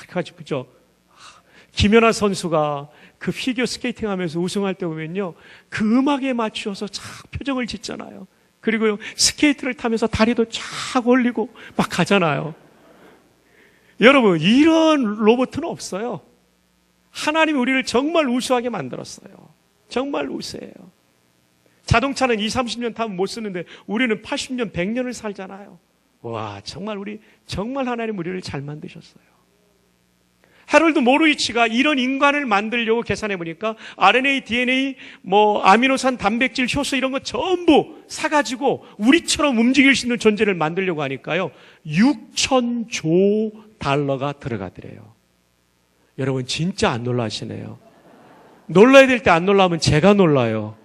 그래가지고 그죠? 김연아 선수가 그 피겨 스케이팅 하면서 우승할 때 보면요, 그 음악에 맞추어서 쫙 표정을 짓잖아요. 그리고 스케이트를 타면서 다리도 쫙 올리고 막 가잖아요. 여러분, 이런 로봇은 없어요. 하나님이 우리를 정말 우수하게 만들었어요. 정말 우수해요. 자동차는 20, 30년 타면 못 쓰는데 우리는 80년, 100년을 살잖아요. 와, 정말 하나님 우리를 잘 만드셨어요. 헤럴드 모르이치가 이런 인간을 만들려고 계산해 보니까 RNA, DNA, 아미노산, 단백질, 효소 이런 거 전부 사가지고 우리처럼 움직일 수 있는 존재를 만들려고 하니까요, 6,000조 달러가 들어가더래요. 여러분 진짜 안 놀라시네요. 놀라야 될 때 안 놀라면 제가 놀라요.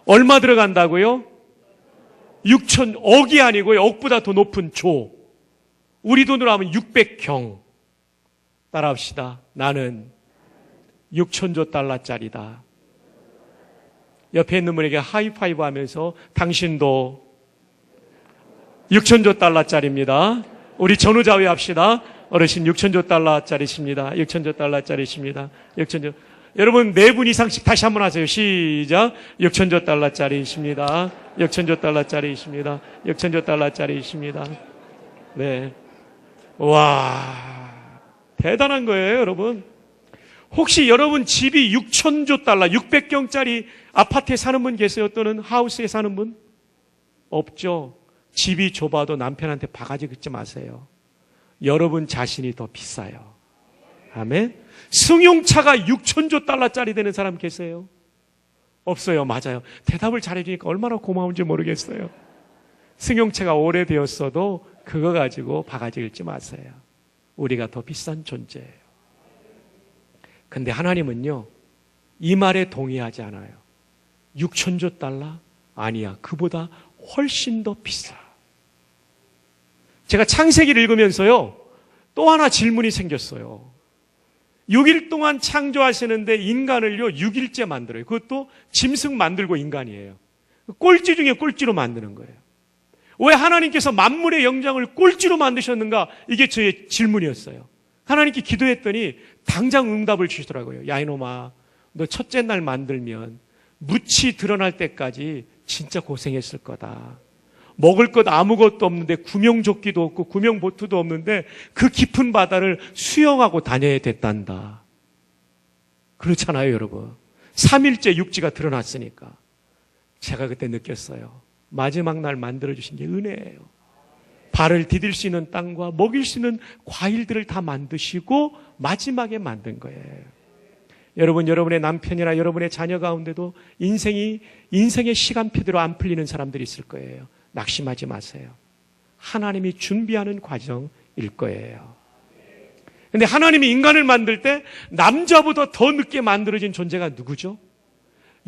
얼마 들어간다고요? 6,000억이 아니고요, 억보다 더 높은 조. 우리 돈으로 하면 600경. 따라합시다. 나는 6,000조 달러짜리다. 옆에 있는 분에게 하이파이브 하면서 당신도 6,000조 달러짜리입니다. 우리 전후자회 합시다. 어르신 6,000조 달러짜리십니다. 6,000조 달러짜리십니다. 6,000조. 여러분 4분 이상씩 다시 한번 하세요. 시작. 6,000조 달러짜리십니다. 6,000조 달러짜리십니다. 6,000조 달러짜리십니다. 네. 와. 대단한 거예요, 여러분. 혹시 여러분 집이 6,000조 달러, 600경짜리 아파트에 사는 분 계세요? 또는 하우스에 사는 분? 없죠. 집이 좁아도 남편한테 바가지 긁지 마세요. 여러분 자신이 더 비싸요. 아멘. 승용차가 6,000조 달러짜리 되는 사람 계세요? 없어요. 맞아요. 대답을 잘해주니까 얼마나 고마운지 모르겠어요. 승용차가 오래되었어도 그거 가지고 바가지 긁지 마세요. 우리가 더 비싼 존재예요. 근데 하나님은요, 이 말에 동의하지 않아요. 6,000조 달러? 아니야. 그보다 훨씬 더 비싸. 제가 창세기를 읽으면서요, 또 하나 질문이 생겼어요. 6일 동안 창조하시는데 인간을요, 6일째 만들어요. 그것도 짐승 만들고 인간이에요. 꼴찌 중에 꼴찌로 만드는 거예요. 왜 하나님께서 만물의 영장을 꼴찌로 만드셨는가? 이게 저의 질문이었어요. 하나님께 기도했더니 당장 응답을 주시더라고요. 야, 이놈아, 너 첫째 날 만들면 묻이 드러날 때까지 진짜 고생했을 거다. 먹을 것 아무것도 없는데 구명조끼도 없고 구명보트도 없는데 그 깊은 바다를 수영하고 다녀야 됐단다. 그렇잖아요, 여러분. 3일째 육지가 드러났으니까. 제가 그때 느꼈어요. 마지막 날 만들어주신 게 은혜예요. 발을 디딜 수 있는 땅과 먹일 수 있는 과일들을 다 만드시고 마지막에 만든 거예요. 여러분, 여러분의 남편이나 여러분의 자녀 가운데도 인생의 시간표대로 안 풀리는 사람들이 있을 거예요. 낙심하지 마세요. 하나님이 준비하는 과정일 거예요. 근데 하나님이 인간을 만들 때 남자보다 더 늦게 만들어진 존재가 누구죠?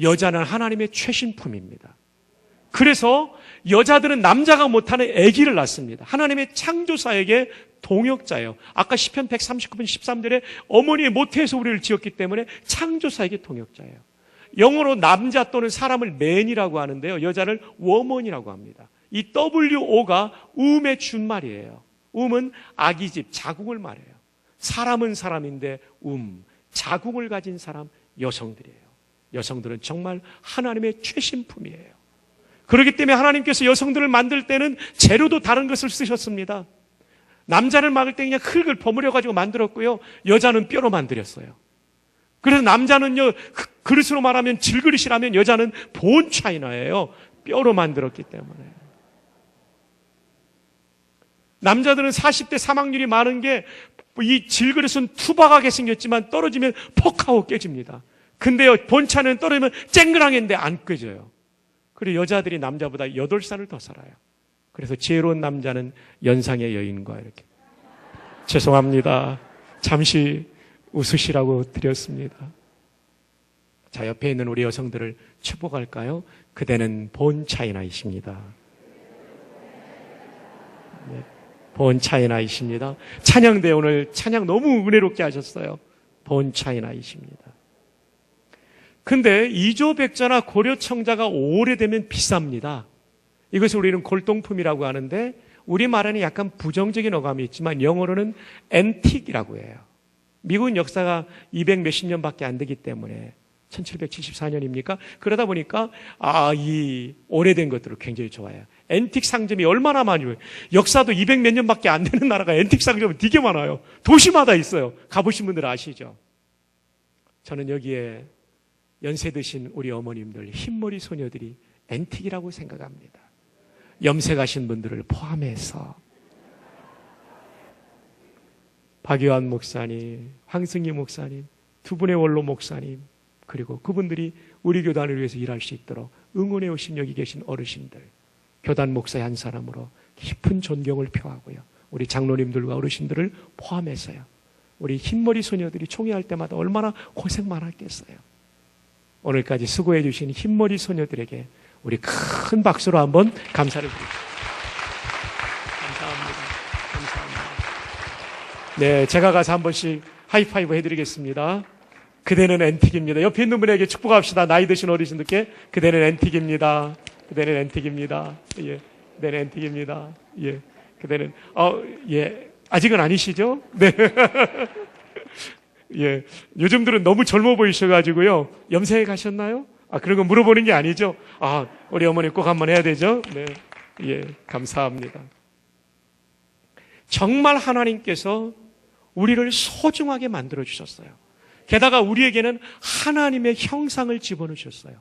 여자는 하나님의 최신품입니다. 그래서 여자들은 남자가 못하는 아기를 낳습니다. 하나님의 창조사에게 동역자예요. 아까 시편 139편 13절에 어머니의 모태에서 우리를 지었기 때문에 창조사에게 동역자예요. 영어로 남자 또는 사람을 man이라고 하는데요. 여자를 woman이라고 합니다. 이 WO가 um의 준말이에요. um은 아기집, 자궁을 말해요. 사람은 사람인데 자궁을 가진 사람 여성들이에요. 여성들은 정말 하나님의 최신품이에요. 그렇기 때문에 하나님께서 여성들을 만들 때는 재료도 다른 것을 쓰셨습니다. 남자를 막을 때 그냥 흙을 버무려가지고 만들었고요. 여자는 뼈로 만들었어요. 그래서 남자는요, 그릇으로 말하면 질그릇이라면 여자는 본 차이나예요. 뼈로 만들었기 때문에. 남자들은 40대 사망률이 많은 게 이 질그릇은 투박하게 생겼지만 떨어지면 퍽 하고 깨집니다. 근데요, 본차는 떨어지면 쨍그랑인데 안 깨져요. 그리고 여자들이 남자보다 8살을 더 살아요. 그래서 지혜로운 남자는 연상의 여인과 이렇게. 죄송합니다. 잠시 웃으시라고 드렸습니다. 자, 옆에 있는 우리 여성들을 축복할까요? 그대는 본 차이나이십니다. 네, 본 차이나이십니다. 찬양대 오늘 찬양 너무 은혜롭게 하셨어요. 본 차이나이십니다. 근데 이조백자나 고려청자가 오래되면 비쌉니다. 이것을 우리는 골동품이라고 하는데 우리말에는 약간 부정적인 어감이 있지만 영어로는 앤틱이라고 해요. 미국은 역사가 200 몇십 년밖에 안 되기 때문에 1774년입니까? 그러다 보니까 이 오래된 것들을 굉장히 좋아해요. 앤틱 상점이 얼마나 많이 역사도 200 몇 년밖에 안 되는 나라가 앤틱 상점은 되게 많아요. 도시마다 있어요. 가보신 분들 아시죠? 저는 여기에 연세 드신 우리 어머님들, 흰머리 소녀들이 앤틱이라고 생각합니다. 염색하신 분들을 포함해서 박유한 목사님, 황승희 목사님, 두 분의 원로 목사님, 그리고 그분들이 우리 교단을 위해서 일할 수 있도록 응원해 오신 여기 계신 어르신들, 교단 목사의 한 사람으로 깊은 존경을 표하고요. 우리 장로님들과 어르신들을 포함해서요. 우리 흰머리 소녀들이 총회할 때마다 얼마나 고생 많았겠어요. 오늘까지 수고해 주신 흰머리 소녀들에게 우리 큰 박수로 한번 감사를 드립니다. 감사합니다. 감사합니다. 네, 제가 가서 한 번씩 하이파이브 해드리겠습니다. 그대는 앤틱입니다. 옆에 있는 분에게 축복합시다. 나이 드신 어르신들께 그대는 앤틱입니다. 그대는 앤틱입니다. 예, 그대는 앤틱입니다. 예, 그대는 예, 아직은 아니시죠? 네. 예, 요즘들은 너무 젊어 보이셔가지고요. 염색해 가셨나요? 그런 거 물어보는 게 아니죠. 우리 어머니 꼭 한번 해야 되죠? 네. 예, 감사합니다. 정말 하나님께서 우리를 소중하게 만들어주셨어요. 게다가 우리에게는 하나님의 형상을 집어넣으셨어요.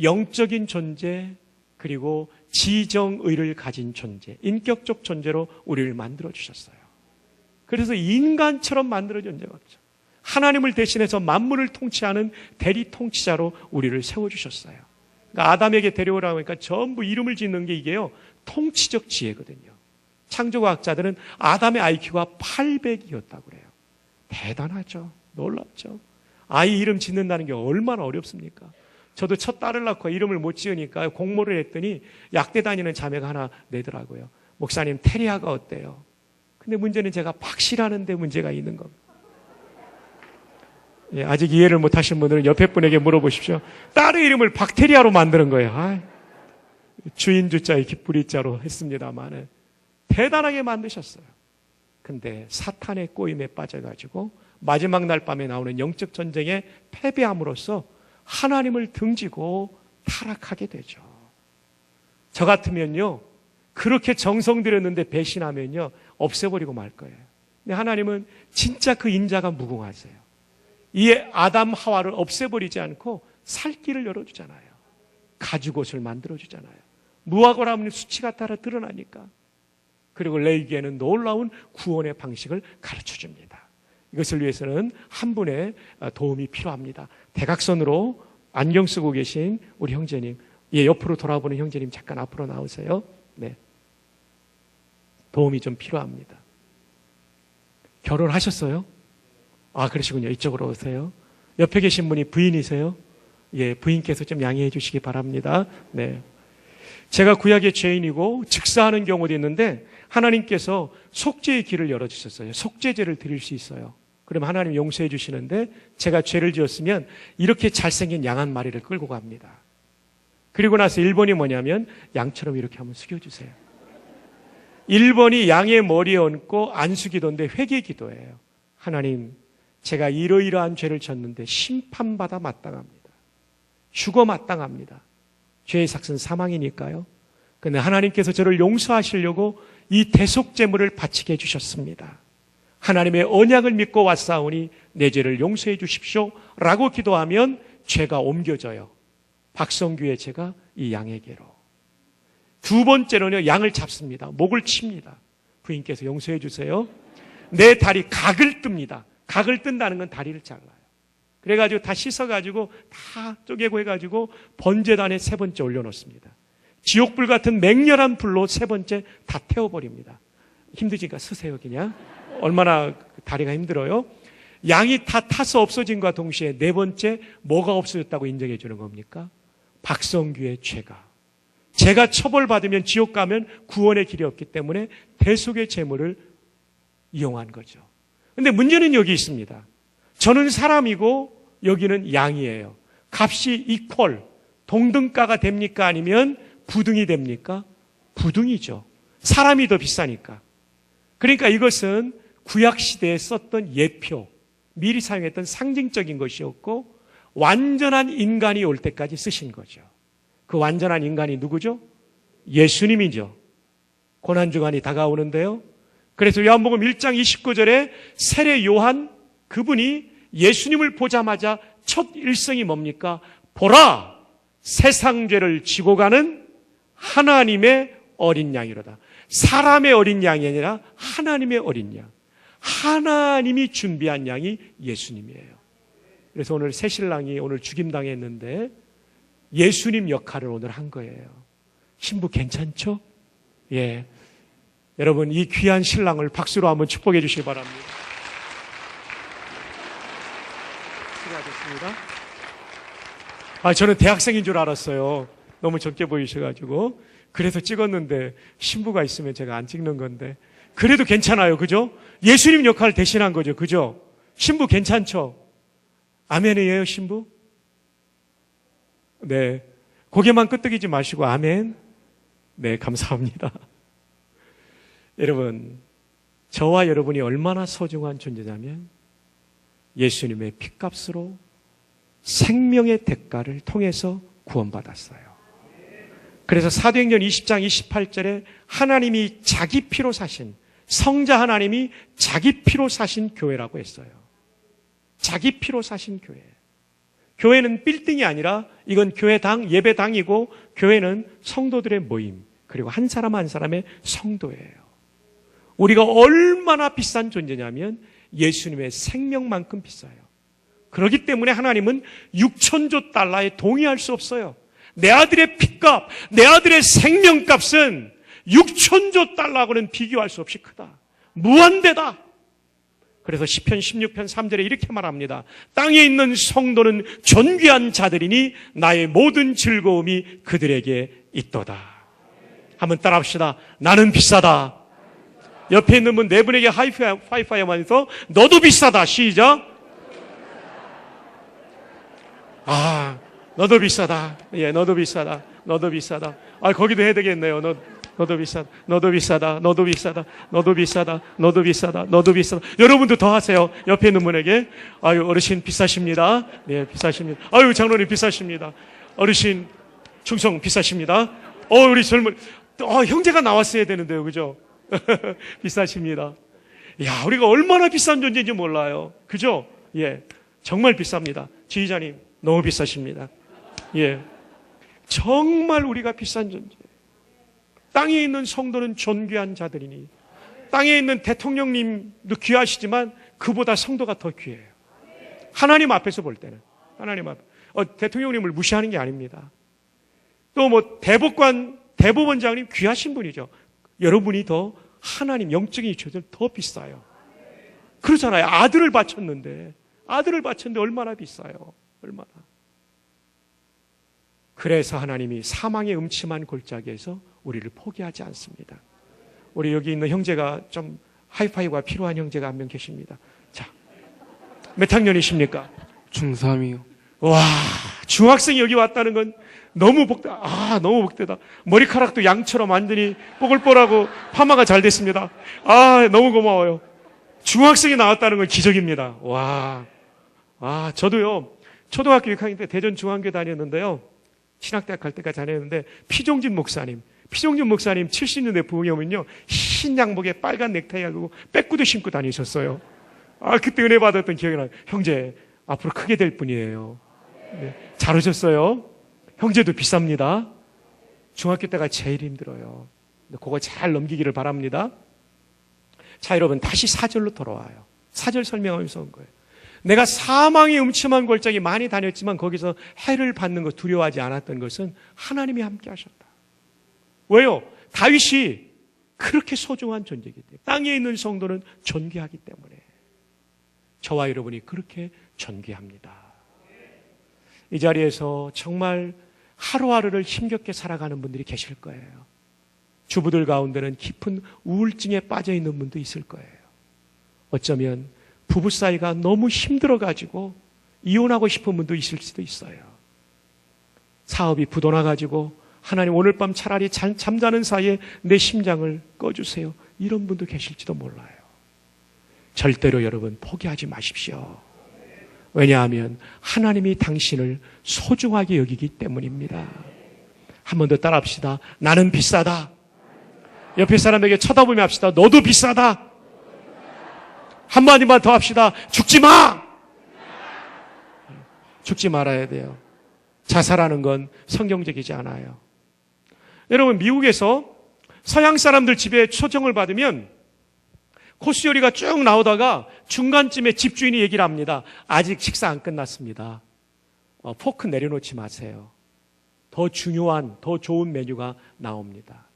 영적인 존재, 그리고 지정의를 가진 존재, 인격적 존재로 우리를 만들어주셨어요. 그래서 인간처럼 만들어준 적 없죠. 하나님을 대신해서 만물을 통치하는 대리 통치자로 우리를 세워주셨어요. 그러니까 아담에게 데려오라고 하니까 전부 이름을 짓는 게 이게요, 통치적 지혜거든요. 창조과학자들은 아담의 IQ가 800이었다고 그래요. 대단하죠. 놀랍죠. 아이 이름 짓는다는 게 얼마나 어렵습니까? 저도 첫 딸을 낳고 이름을 못 지으니까 공모를 했더니 약대 다니는 자매가 하나 내더라고요. 목사님, 테리아가 어때요? 근데 문제는 제가 박씨라는데 문제가 있는 겁니다. 예, 아직 이해를 못 하신 분들은 옆에 분에게 물어보십시오. 딸의 이름을 박테리아로 만드는 거예요. 주인 주자에 기쁘리 자로 했습니다만 대단하게 만드셨어요. 근데 사탄의 꼬임에 빠져가지고 마지막 날 밤에 나오는 영적 전쟁에 패배함으로써 하나님을 등지고 타락하게 되죠. 저 같으면요, 그렇게 정성 들였는데 배신하면요, 없애버리고 말 거예요. 근데 하나님은 진짜 그 인자가 무궁하세요. 이 아담 하와를 없애버리지 않고 살 길을 열어주잖아요. 가죽옷을 만들어주잖아요. 무화과 나무는 수치가 따라 드러나니까. 그리고 레위기에는 놀라운 구원의 방식을 가르쳐줍니다. 이것을 위해서는 한 분의 도움이 필요합니다. 대각선으로 안경 쓰고 계신 우리 형제님, 예, 옆으로 돌아보는 형제님 잠깐 앞으로 나오세요. 네, 도움이 좀 필요합니다. 결혼하셨어요? 그러시군요. 이쪽으로 오세요. 옆에 계신 분이 부인이세요? 예, 부인께서 좀 양해해 주시기 바랍니다. 네. 제가 구약의 죄인이고 즉사하는 경우도 있는데 하나님께서 속죄의 길을 열어주셨어요. 속죄제를 드릴 수 있어요. 그럼 하나님 용서해 주시는데 제가 죄를 지었으면 이렇게 잘생긴 양 한 마리를 끌고 갑니다. 그리고 나서 1번이 뭐냐면 양처럼 이렇게 한번 숙여주세요. 1번이 양의 머리에 얹고 안 숙이던데 회개 기도예요. 하나님, 제가 이러이러한 죄를 졌는데 심판받아 마땅합니다. 죽어 마땅합니다. 죄의 삭은 사망이니까요. 그런데 하나님께서 저를 용서하시려고 이 대속제물을 바치게 해주셨습니다. 하나님의 언약을 믿고 왔사오니 내 죄를 용서해 주십시오 라고 기도하면 죄가 옮겨져요. 박성규의 죄가 이 양에게로. 두 번째로는요, 양을 잡습니다. 목을 칩니다. 부인께서 용서해 주세요. 내 다리 각을 뜹니다. 각을 뜬다는 건 다리를 잘라요. 그래가지고 다 씻어가지고 다 쪼개고 해가지고 번제단에 세 번째 올려놓습니다. 지옥불 같은 맹렬한 불로 세 번째 다 태워버립니다. 힘드니까 쓰세요 그냥. 얼마나 다리가 힘들어요. 양이 다 타서 없어진과 동시에 네 번째 뭐가 없어졌다고 인정해 주는 겁니까? 박성규의 죄가. 죄가 처벌받으면 지옥 가면 구원의 길이 없기 때문에 대속의 제물을 이용한 거죠. 근데 문제는 여기 있습니다. 저는 사람이고 여기는 양이에요. 값이 이퀄, 동등가가 됩니까? 아니면 부등이 됩니까? 부등이죠. 사람이 더 비싸니까. 그러니까 이것은 구약시대에 썼던 예표, 미리 사용했던 상징적인 것이었고 완전한 인간이 올 때까지 쓰신 거죠. 그 완전한 인간이 누구죠? 예수님이죠. 고난주간이 다가오는데요. 그래서 요한복음 1장 29절에 세례 요한 그분이 예수님을 보자마자 첫 일성이 뭡니까? 보라! 세상 죄를 지고 가는 하나님의 어린 양이로다. 사람의 어린 양이 아니라 하나님의 어린 양. 하나님이 준비한 양이 예수님이에요. 그래서 오늘 새신랑이 오늘 죽임당했는데 예수님 역할을 오늘 한 거예요. 신부 괜찮죠? 예. 여러분, 이 귀한 신랑을 박수로 한번 축복해 주시기 바랍니다. 수고하셨습니다. 저는 대학생인 줄 알았어요. 너무 적게 보이셔가지고. 그래서 찍었는데 신부가 있으면 제가 안 찍는 건데. 그래도 괜찮아요. 그죠? 예수님 역할을 대신한 거죠. 그죠? 신부 괜찮죠? 아멘이에요, 신부? 네. 고개만 끄덕이지 마시고 아멘. 네, 감사합니다. 여러분, 저와 여러분이 얼마나 소중한 존재냐면 예수님의 핏값으로 생명의 대가를 통해서 구원받았어요. 그래서 사도행전 20장 28절에 하나님이 자기 피로 사신, 성자 하나님이 자기 피로 사신 교회라고 했어요. 자기 피로 사신 교회. 교회는 빌딩이 아니라 이건 교회당, 예배당이고 교회는 성도들의 모임, 그리고 한 사람 한 사람의 성도예요. 우리가 얼마나 비싼 존재냐면 예수님의 생명만큼 비싸요. 그렇기 때문에 하나님은 6천조 달러에 동의할 수 없어요. 내 아들의 핏값, 내 아들의 생명값은 6천조 달러하고는 비교할 수 없이 크다. 무한대다. 그래서 시편 16편 3절에 이렇게 말합니다. 땅에 있는 성도는 존귀한 자들이니 나의 모든 즐거움이 그들에게 있도다. 한번 따라합시다. 나는 비싸다. 옆에 있는 분 네 분에게 하이파이만 해서 너도 비싸다. 시작. 너도 비싸다. 예, 너도 비싸다. 너도 비싸다. 거기도 해야 되겠네요. 너도 비싸다. 너도 비싸다. 너도 비싸다. 너도 비싸다. 너도 비싸다. 너도 비싸다. 여러분도 더 하세요. 옆에 있는 분에게. 어르신 비싸십니다. 네, 비싸십니다. 장로님 비싸십니다. 어르신 충성 비싸십니다. 우리 젊은 형제가 나왔어야 되는데요. 그죠? 비싸십니다. 야, 우리가 얼마나 비싼 존재인지 몰라요. 그죠? 예. 정말 비쌉니다. 지휘자님, 너무 비싸십니다. 예. 정말 우리가 비싼 존재. 땅에 있는 성도는 존귀한 자들이니, 땅에 있는 대통령님도 귀하시지만 그보다 성도가 더 귀해요. 하나님 앞에서 볼 때는. 하나님 앞에. 대통령님을 무시하는 게 아닙니다. 또 대법원장님 귀하신 분이죠. 여러분이 더 하나님 영적인 이초들 더 비싸요. 그렇잖아요. 아들을 바쳤는데 얼마나 비싸요. 얼마나. 그래서 하나님이 사망의 음침한 골짜기에서 우리를 포기하지 않습니다. 우리 여기 있는 형제가 좀 하이파이브가 필요한 형제가 한 명 계십니다. 자, 몇 학년이십니까? 중3이요. 와, 중학생이 여기 왔다는 건 너무 너무 복되다. 머리카락도 양처럼 완전히 뽀글뽀글하고 파마가 잘 됐습니다. 너무 고마워요. 중학생이 나왔다는 건 기적입니다. 와, 저도요, 초등학교 6학년 때 대전 중앙교 다녔는데요. 신학대학 갈 때까지 다녔는데, 피종진 목사님 70년대 부흥에 오면요, 흰 양복에 빨간 넥타이하고 빼꾸도 신고 다니셨어요. 그때 은혜 받았던 기억이 나요. 형제, 앞으로 크게 될 분이에요. 네, 잘 오셨어요. 형제도 비쌉니다. 중학교 때가 제일 힘들어요. 그거 잘 넘기기를 바랍니다. 자, 여러분, 다시 4절로 돌아와요. 4절 설명하면서 온 거예요. 내가 사망의 음침한 골짜기 많이 다녔지만 거기서 해를 받는 것 두려워하지 않았던 것은 하나님이 함께 하셨다. 왜요? 다윗이 그렇게 소중한 존재이기 때문에, 땅에 있는 성도는 존귀하기 때문에 저와 여러분이 그렇게 존귀합니다. 이 자리에서 정말 하루하루를 힘겹게 살아가는 분들이 계실 거예요. 주부들 가운데는 깊은 우울증에 빠져 있는 분도 있을 거예요. 어쩌면 부부 사이가 너무 힘들어가지고 이혼하고 싶은 분도 있을 수도 있어요. 사업이 부도나가지고 하나님 오늘 밤 차라리 잠자는 사이에 내 심장을 꺼주세요. 이런 분도 계실지도 몰라요. 절대로 여러분 포기하지 마십시오. 왜냐하면 하나님이 당신을 소중하게 여기기 때문입니다. 한 번 더 따라합시다. 나는 비싸다. 옆에 사람에게 쳐다보며 합시다. 너도 비싸다. 한마디만 더 합시다. 죽지 마! 죽지 말아야 돼요. 자살하는 건 성경적이지 않아요. 여러분, 미국에서 서양 사람들 집에 초청을 받으면 코스 요리가 쭉 나오다가 중간쯤에 집주인이 얘기를 합니다. 아직 식사 안 끝났습니다. 포크 내려놓지 마세요. 더 중요한, 더 좋은 메뉴가 나옵니다.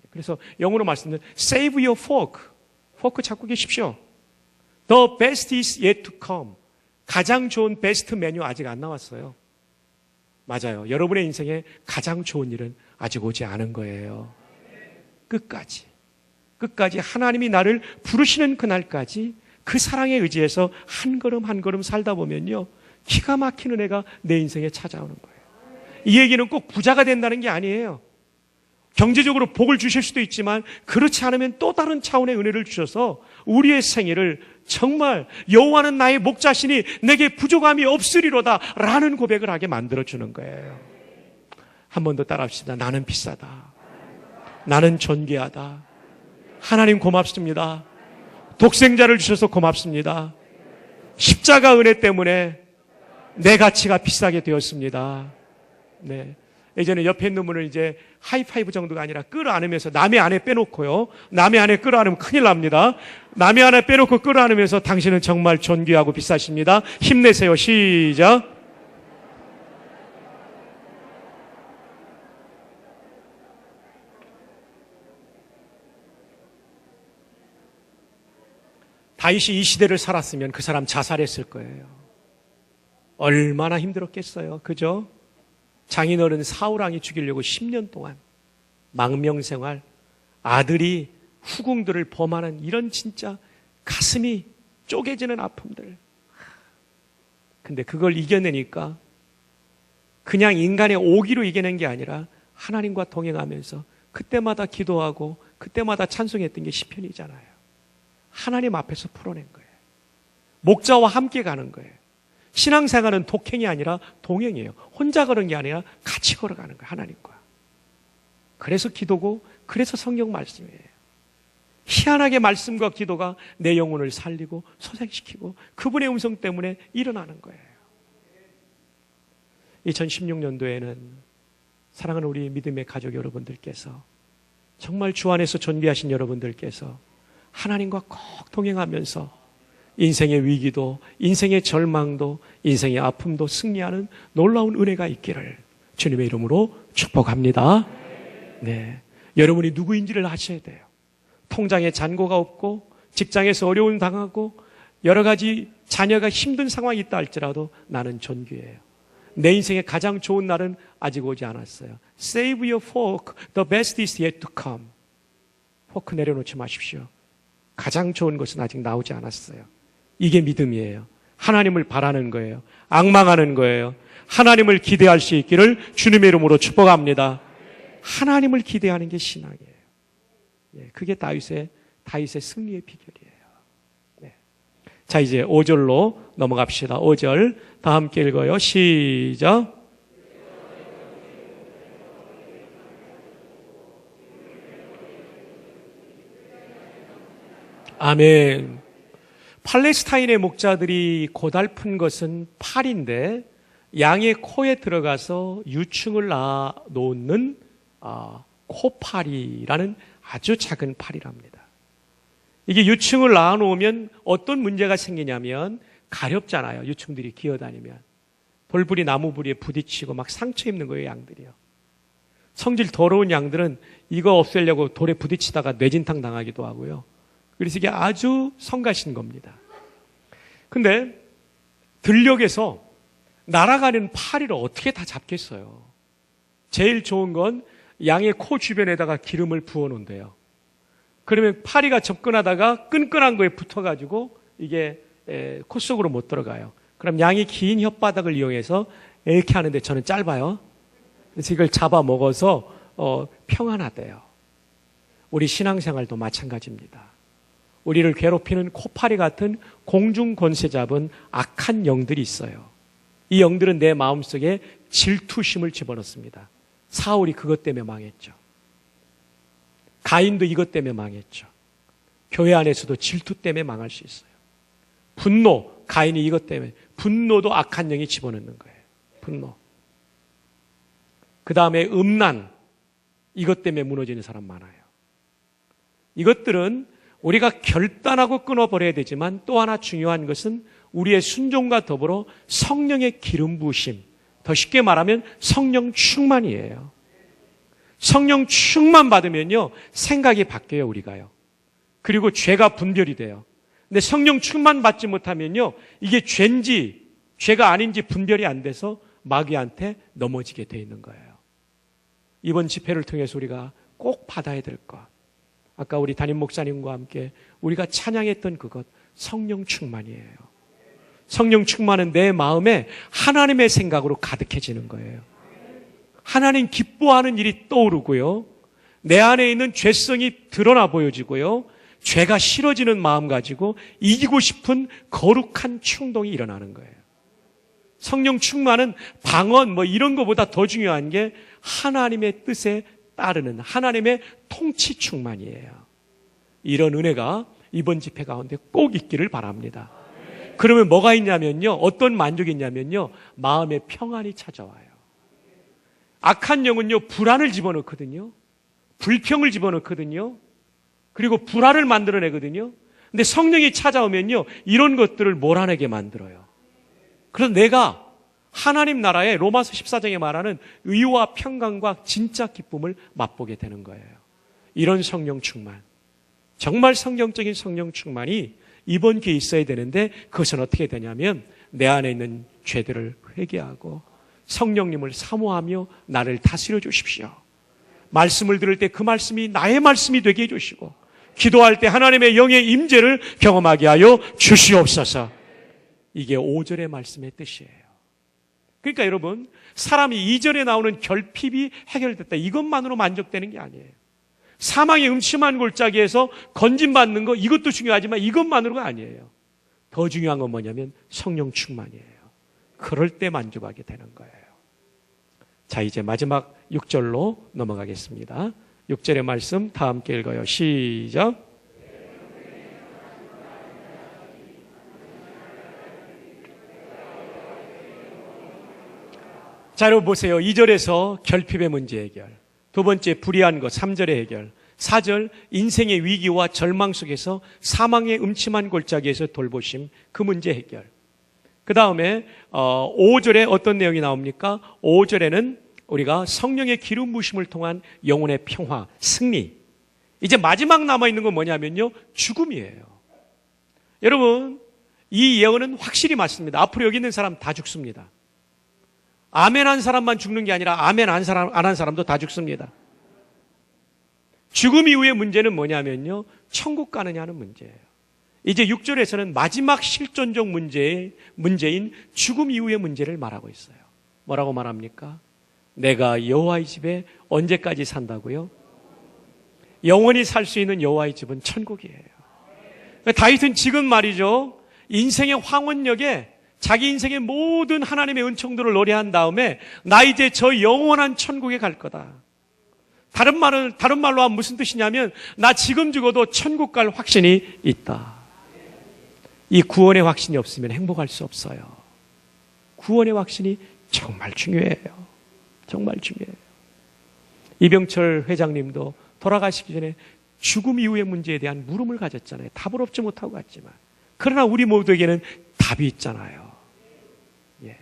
그래서 영어로 말씀드리면 Save your fork. 포크 잡고 계십시오. The best is yet to come. 가장 좋은 베스트 메뉴 아직 안 나왔어요. 맞아요. 여러분의 인생에 가장 좋은 일은 아직 오지 않은 거예요. 끝까지 하나님이 나를 부르시는 그날까지 그 사랑에 의지해서 한 걸음 한 걸음 살다 보면요, 기가 막힌 은혜가 내 인생에 찾아오는 거예요. 이 얘기는 꼭 부자가 된다는 게 아니에요. 경제적으로 복을 주실 수도 있지만 그렇지 않으면 또 다른 차원의 은혜를 주셔서 우리의 생애를 정말 여호와는 나의 목자시니 내게 부족함이 없으리로다 라는 고백을 하게 만들어주는 거예요. 한 번 더 따라합시다. 나는 비싸다. 나는 존귀하다. 하나님 고맙습니다. 독생자를 주셔서 고맙습니다. 십자가 은혜 때문에 내 가치가 비싸게 되었습니다. 네. 예전에 옆에 있는 분을 이제 하이파이브 정도가 아니라 끌어안으면서, 남의 안에 빼놓고요. 남의 안에 끌어안으면 큰일 납니다. 남의 안에 빼놓고 끌어안으면서 당신은 정말 존귀하고 비싸십니다. 힘내세요. 시작. 다윗이 이 시대를 살았으면 그 사람 자살했을 거예요. 얼마나 힘들었겠어요. 그죠? 장인어른 사울왕이 죽이려고 10년 동안 망명생활, 아들이 후궁들을 범하는 이런 진짜 가슴이 쪼개지는 아픔들. 근데 그걸 이겨내니까 그냥 인간의 오기로 이겨낸 게 아니라 하나님과 동행하면서 그때마다 기도하고 그때마다 찬송했던 게 시편이잖아요. 하나님 앞에서 풀어낸 거예요. 목자와 함께 가는 거예요. 신앙생활은 독행이 아니라 동행이에요. 혼자 걸은 게 아니라 같이 걸어가는 거예요. 하나님과. 그래서 기도고, 그래서 성경 말씀이에요. 희한하게 말씀과 기도가 내 영혼을 살리고 소생시키고 그분의 음성 때문에 일어나는 거예요. 2016년도에는 사랑하는 우리 믿음의 가족 여러분들께서, 정말 주 안에서 존귀하신 여러분들께서 하나님과 꼭 동행하면서 인생의 위기도, 인생의 절망도, 인생의 아픔도 승리하는 놀라운 은혜가 있기를 주님의 이름으로 축복합니다. 네, 여러분이 누구인지를 아셔야 돼요. 통장에 잔고가 없고 직장에서 어려움 당하고 여러 가지 자녀가 힘든 상황이 있다 할지라도 나는 존귀해요. 내 인생의 가장 좋은 날은 아직 오지 않았어요. Save your fork. The best is yet to come. 포크 내려놓지 마십시오. 가장 좋은 것은 아직 나오지 않았어요. 이게 믿음이에요. 하나님을 바라는 거예요. 앙망하는 거예요. 하나님을 기대할 수 있기를 주님의 이름으로 축복합니다. 하나님을 기대하는 게 신앙이에요. 그게 다윗의 승리의 비결이에요. 자, 이제 5절로 넘어갑시다. 5절 다 함께 읽어요. 시작. 아멘. 팔레스타인의 목자들이 고달픈 것은 팔인데 양의 코에 들어가서 유충을 낳아놓는 코팔이라는 아주 작은 팔이랍니다. 이게 유충을 낳아놓으면 어떤 문제가 생기냐면 가렵잖아요. 유충들이 기어다니면. 돌부리 나무부리에 부딪히고 막 상처 입는 거예요, 양들이요. 성질 더러운 양들은 이거 없애려고 돌에 부딪히다가 뇌진탕 당하기도 하고요. 그래서 이게 아주 성가신 겁니다. 근데 들녘에서 날아가는 파리를 어떻게 다 잡겠어요? 제일 좋은 건 양의 코 주변에다가 기름을 부어 놓은대요. 그러면 파리가 접근하다가 끈끈한 거에 붙어가지고 이게 코 속으로 못 들어가요. 그럼 양이 긴 혓바닥을 이용해서 이렇게 하는데 저는 짧아요. 그래서 이걸 잡아 먹어서 평안하대요. 우리 신앙생활도 마찬가지입니다. 우리를 괴롭히는 코파리 같은 공중 권세 잡은 악한 영들이 있어요. 이 영들은 내 마음속에 질투심을 집어넣습니다. 사울이 그것 때문에 망했죠. 가인도 이것 때문에 망했죠. 교회 안에서도 질투 때문에 망할 수 있어요. 분노, 가인이 이것 때문에, 분노도 악한 영이 집어넣는 거예요. 분노. 그 다음에 음란, 이것 때문에 무너지는 사람 많아요. 이것들은 우리가 결단하고 끊어버려야 되지만 또 하나 중요한 것은 우리의 순종과 더불어 성령의 기름 부으심, 더 쉽게 말하면 성령 충만이에요. 성령 충만 받으면요, 생각이 바뀌어요, 우리가요. 그리고 죄가 분별이 돼요. 근데 성령 충만 받지 못하면요, 이게 죄인지 죄가 아닌지 분별이 안 돼서 마귀한테 넘어지게 돼 있는 거예요. 이번 집회를 통해서 우리가 꼭 받아야 될 것. 아까 우리 담임 목사님과 함께 우리가 찬양했던 그것, 성령 충만이에요. 성령 충만은 내 마음에 하나님의 생각으로 가득해지는 거예요. 하나님 기뻐하는 일이 떠오르고요. 내 안에 있는 죄성이 드러나 보여지고요. 죄가 싫어지는 마음 가지고 이기고 싶은 거룩한 충동이 일어나는 거예요. 성령 충만은 방언 이런 것보다 더 중요한 게 하나님의 뜻에 따르는 하나님의 통치 충만이에요. 이런 은혜가 이번 집회 가운데 꼭 있기를 바랍니다. 그러면 뭐가 있냐면요, 어떤 만족이 있냐면요, 마음의 평안이 찾아와요. 악한 영은요, 불안을 집어넣거든요. 불평을 집어넣거든요. 그리고 불화를 만들어내거든요. 근데 성령이 찾아오면요, 이런 것들을 몰아내게 만들어요. 그래서 내가 하나님 나라의 로마서 14장에 말하는 의와 평강과 진짜 기쁨을 맛보게 되는 거예요. 이런 성령 충만, 정말 성경적인 성령 충만이 이번 기회에 있어야 되는데 그것은 어떻게 되냐면 내 안에 있는 죄들을 회개하고 성령님을 사모하며 나를 다스려 주십시오. 말씀을 들을 때 그 말씀이 나의 말씀이 되게 해주시고 기도할 때 하나님의 영의 임재를 경험하게 하여 주시옵소서. 이게 5절의 말씀의 뜻이에요. 그러니까 여러분, 사람이 2절에 나오는 결핍이 해결됐다, 이것만으로 만족되는 게 아니에요. 사망의 음침한 골짜기에서 건진받는 거, 이것도 중요하지만 이것만으로가 아니에요. 더 중요한 건 뭐냐면 성령 충만이에요. 그럴 때 만족하게 되는 거예요. 자, 이제 마지막 6절로 넘어가겠습니다. 6절의 말씀 다 함께 읽어요. 시작. 자, 여러분 보세요. 2절에서 결핍의 문제 해결, 두 번째 불의한 것 3절의 해결, 4절 인생의 위기와 절망 속에서 사망의 음침한 골짜기에서 돌보심, 그 문제 해결. 그 다음에 5절에 어떤 내용이 나옵니까? 5절에는 우리가 성령의 기름 부으심을 통한 영혼의 평화, 승리. 이제 마지막 남아있는 건 뭐냐면요, 죽음이에요. 여러분, 이 예언은 확실히 맞습니다. 앞으로 여기 있는 사람 다 죽습니다. 아멘 한 사람만 죽는 게 아니라 아멘 안 한 사람도 다 죽습니다. 죽음 이후의 문제는 뭐냐면요, 천국 가느냐는 문제예요. 이제 6절에서는 마지막 실존적 문제인 죽음 이후의 문제를 말하고 있어요. 뭐라고 말합니까? 내가 여호와의 집에 언제까지 산다고요? 영원히 살 수 있는 여호와의 집은 천국이에요. 다윗은 지금 말이죠, 인생의 황혼역에 자기 인생의 모든 하나님의 은총들을 노래한 다음에 나 이제 저 영원한 천국에 갈 거다. 다른 말로 하면 무슨 뜻이냐면 나 지금 죽어도 천국 갈 확신이 있다. 이 구원의 확신이 없으면 행복할 수 없어요. 구원의 확신이 정말 중요해요. 정말 중요해요. 이병철 회장님도 돌아가시기 전에 죽음 이후의 문제에 대한 물음을 가졌잖아요. 답을 얻지 못하고 갔지만. 그러나 우리 모두에게는 답이 있잖아요. 예.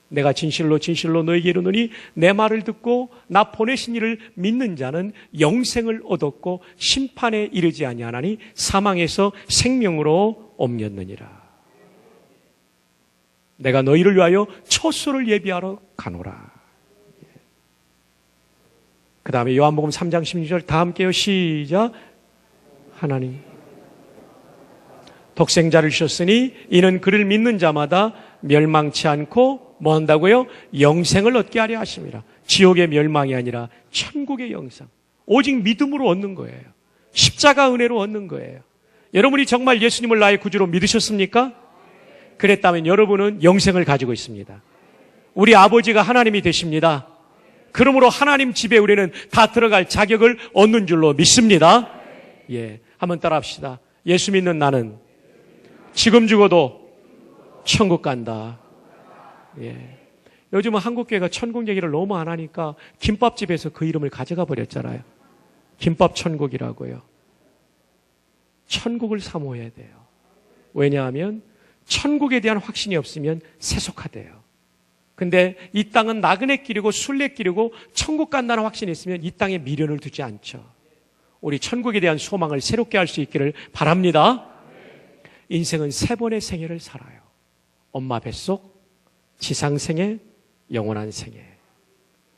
내가 진실로 너에게 이르노니 내 말을 듣고 나 보내신 이를 믿는 자는 영생을 얻었고 심판에 이르지 아니하나니 사망에서 생명으로 옮겼느니라. 내가 너희를 위하여 처소를 예비하러 가노라. 그 다음에 요한복음 3장 16절 다 함께요. 시작. 하나님 독생자를 주셨으니 이는 그를 믿는 자마다 멸망치 않고 뭐 한다고요? 영생을 얻게 하려 하심이라. 지옥의 멸망이 아니라 천국의 영생. 오직 믿음으로 얻는 거예요. 십자가 은혜로 얻는 거예요. 여러분이 정말 예수님을 나의 구주로 믿으셨습니까? 그랬다면 여러분은 영생을 가지고 있습니다. 우리 아버지가 하나님이 되십니다. 그러므로 하나님 집에 우리는 다 들어갈 자격을 얻는 줄로 믿습니다. 예, 한번 따라합시다. 예수 믿는 나는 지금 죽어도 천국 간다. 예. 요즘은 한국교회가 천국 얘기를 너무 안 하니까 김밥집에서 그 이름을 가져가 버렸잖아요. 김밥 천국이라고요. 천국을 사모해야 돼요. 왜냐하면 천국에 대한 확신이 없으면 세속화돼요. 근데 이 땅은 나그네 길이고 순례길이고 천국 간다는 확신이 있으면 이 땅에 미련을 두지 않죠. 우리 천국에 대한 소망을 새롭게 할 수 있기를 바랍니다. 인생은 3번의 생애를 살아요. 엄마 뱃속, 지상생애, 영원한 생애.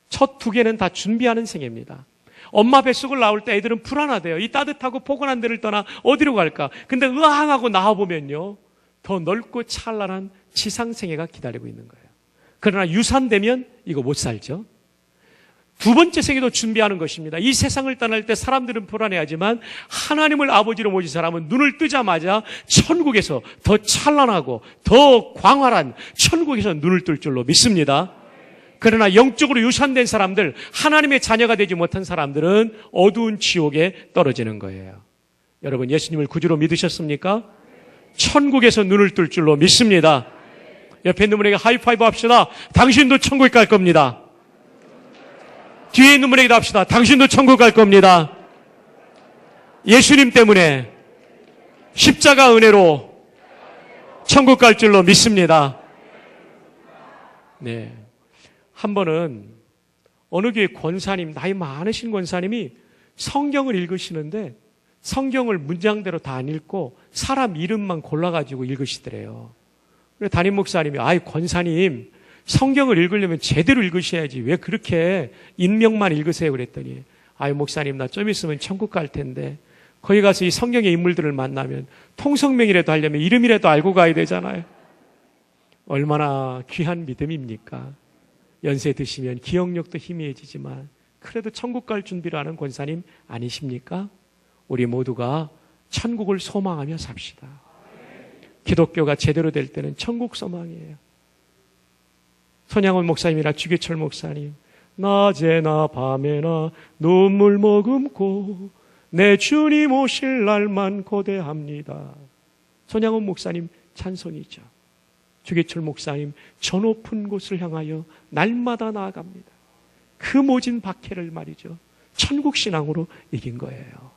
첫 2개는 다 준비하는 생애입니다. 엄마 뱃속을 나올 때 애들은 불안하대요. 이 따뜻하고 포근한 데를 떠나 어디로 갈까? 근데 으앙하고 나와보면요, 더 넓고 찬란한 지상생애가 기다리고 있는 거예요. 그러나 유산되면 이거 못 살죠. 2번째 생애도 준비하는 것입니다. 이 세상을 떠날 때 사람들은 불안해하지만 하나님을 아버지로 모신 사람은 눈을 뜨자마자 천국에서 더 찬란하고 더 광활한 천국에서 눈을 뜰 줄로 믿습니다. 그러나 영적으로 유산된 사람들, 하나님의 자녀가 되지 못한 사람들은 어두운 지옥에 떨어지는 거예요. 여러분, 예수님을 구주로 믿으셨습니까? 천국에서 눈을 뜰 줄로 믿습니다. 옆에 있는 분에게 하이파이브 합시다. 당신도 천국에 갈 겁니다. 뒤에 있는 분에게도 합시다. 당신도 천국 갈 겁니다. 예수님 때문에 십자가 은혜로 천국 갈 줄로 믿습니다. 네. 한 번은 어느 교회 권사님, 나이 많으신 권사님이 성경을 읽으시는데 성경을 문장대로 다 안 읽고 사람 이름만 골라가지고 읽으시더래요. 그래서 담임 목사님이, 아이, 권사님, 성경을 읽으려면 제대로 읽으셔야지. 왜 그렇게 인명만 읽으세요? 그랬더니, 아이, 목사님, 나 좀 있으면 천국 갈 텐데, 거기 가서 이 성경의 인물들을 만나면 통성명이라도 하려면 이름이라도 알고 가야 되잖아요. 얼마나 귀한 믿음입니까? 연세 드시면 기억력도 희미해지지만, 그래도 천국 갈 준비를 하는 권사님 아니십니까? 우리 모두가 천국을 소망하며 삽시다. 기독교가 제대로 될 때는 천국 소망이에요. 손양원 목사님이나 주기철 목사님, 낮에나 밤에나 눈물 머금고 내 주님 오실 날만 고대합니다. 손양원 목사님 찬송이죠. 주기철 목사님 저 높은 곳을 향하여 날마다 나아갑니다. 그 모진 박해를 말이죠, 천국 신앙으로 이긴 거예요.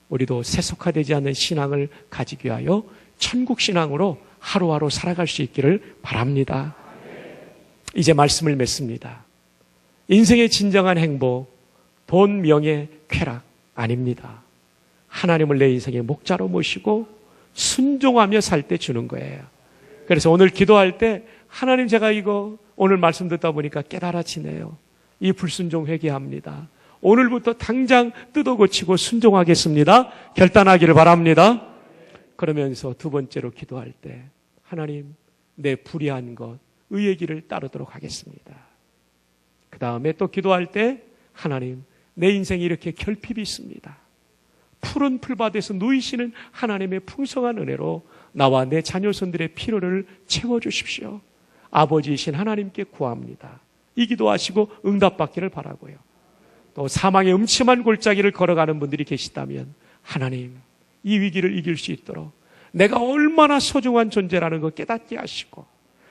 우리도 세속화되지 않는 신앙을 가지기 위하여 천국 신앙으로 하루하루 살아갈 수 있기를 바랍니다. 이제 말씀을 맺습니다. 인생의 진정한 행복, 돈, 명예, 쾌락 아닙니다. 하나님을 내 인생의 목자로 모시고 순종하며 살 때 주는 거예요. 그래서 오늘 기도할 때 하나님, 제가 이거 오늘 말씀 듣다 보니까 깨달아지네요. 이 불순종 회개합니다. 오늘부터 당장 뜯어 고치고 순종하겠습니다. 결단하기를 바랍니다. 그러면서 두 번째로 기도할 때, 하나님, 내 불의한 것, 의의 길을 따르도록 하겠습니다. 그 다음에 또 기도할 때, 하나님, 내 인생에 이렇게 결핍이 있습니다. 푸른 풀밭에서 누이시는 하나님의 풍성한 은혜로 나와 내 자녀손들의 필요를 채워주십시오. 아버지이신 하나님께 구합니다. 이 기도하시고 응답받기를 바라고요. 또 사망의 음침한 골짜기를 걸어가는 분들이 계시다면, 하나님, 이 위기를 이길 수 있도록 내가 얼마나 소중한 존재라는 걸 깨닫게 하시고,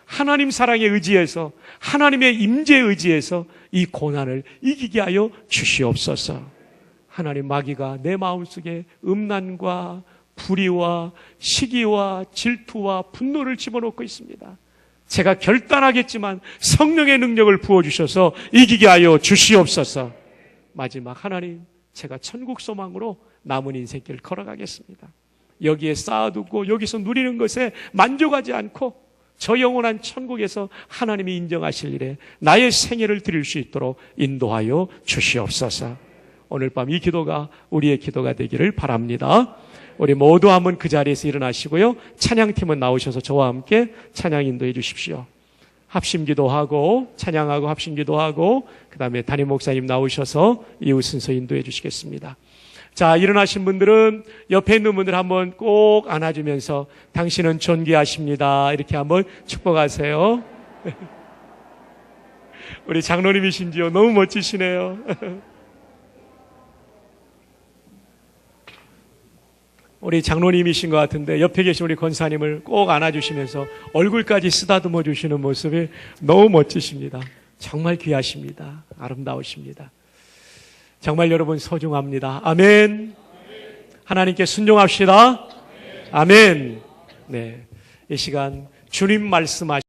하나님 사랑에 의지해서, 하나님의 임재에 의지해서 이 고난을 이기게 하여 주시옵소서. 하나님, 마귀가 내 마음속에 음란과 불의와 시기와 질투와 분노를 집어넣고 있습니다. 제가 결단하겠지만 성령의 능력을 부어주셔서 이기게 하여 주시옵소서. 마지막, 하나님, 제가 천국 소망으로 남은 인생길 걸어가겠습니다. 여기에 쌓아두고 여기서 누리는 것에 만족하지 않고 저 영원한 천국에서 하나님이 인정하실 일에 나의 생애를 드릴 수 있도록 인도하여 주시옵소서. 오늘 밤 이 기도가 우리의 기도가 되기를 바랍니다. 우리 모두 한번 그 자리에서 일어나시고요. 찬양팀은 나오셔서 저와 함께 찬양 인도해 주십시오. 합심기도하고 찬양하고 합심기도하고 그 다음에 담임 목사님 나오셔서 이후 순서 인도해 주시겠습니다. 자, 일어나신 분들은 옆에 있는 분들 한번 꼭 안아주면서 당신은 존귀하십니다, 이렇게 한번 축복하세요. 우리 장로님이신지요? 너무 멋지시네요. 우리 장로님이신 것 같은데 옆에 계신 우리 권사님을 꼭 안아주시면서 얼굴까지 쓰다듬어 주시는 모습이 너무 멋지십니다. 정말 귀하십니다. 아름다우십니다. 정말 여러분 소중합니다. 아멘. 하나님께 순종합시다. 아멘. 네, 이 시간 주님 말씀하시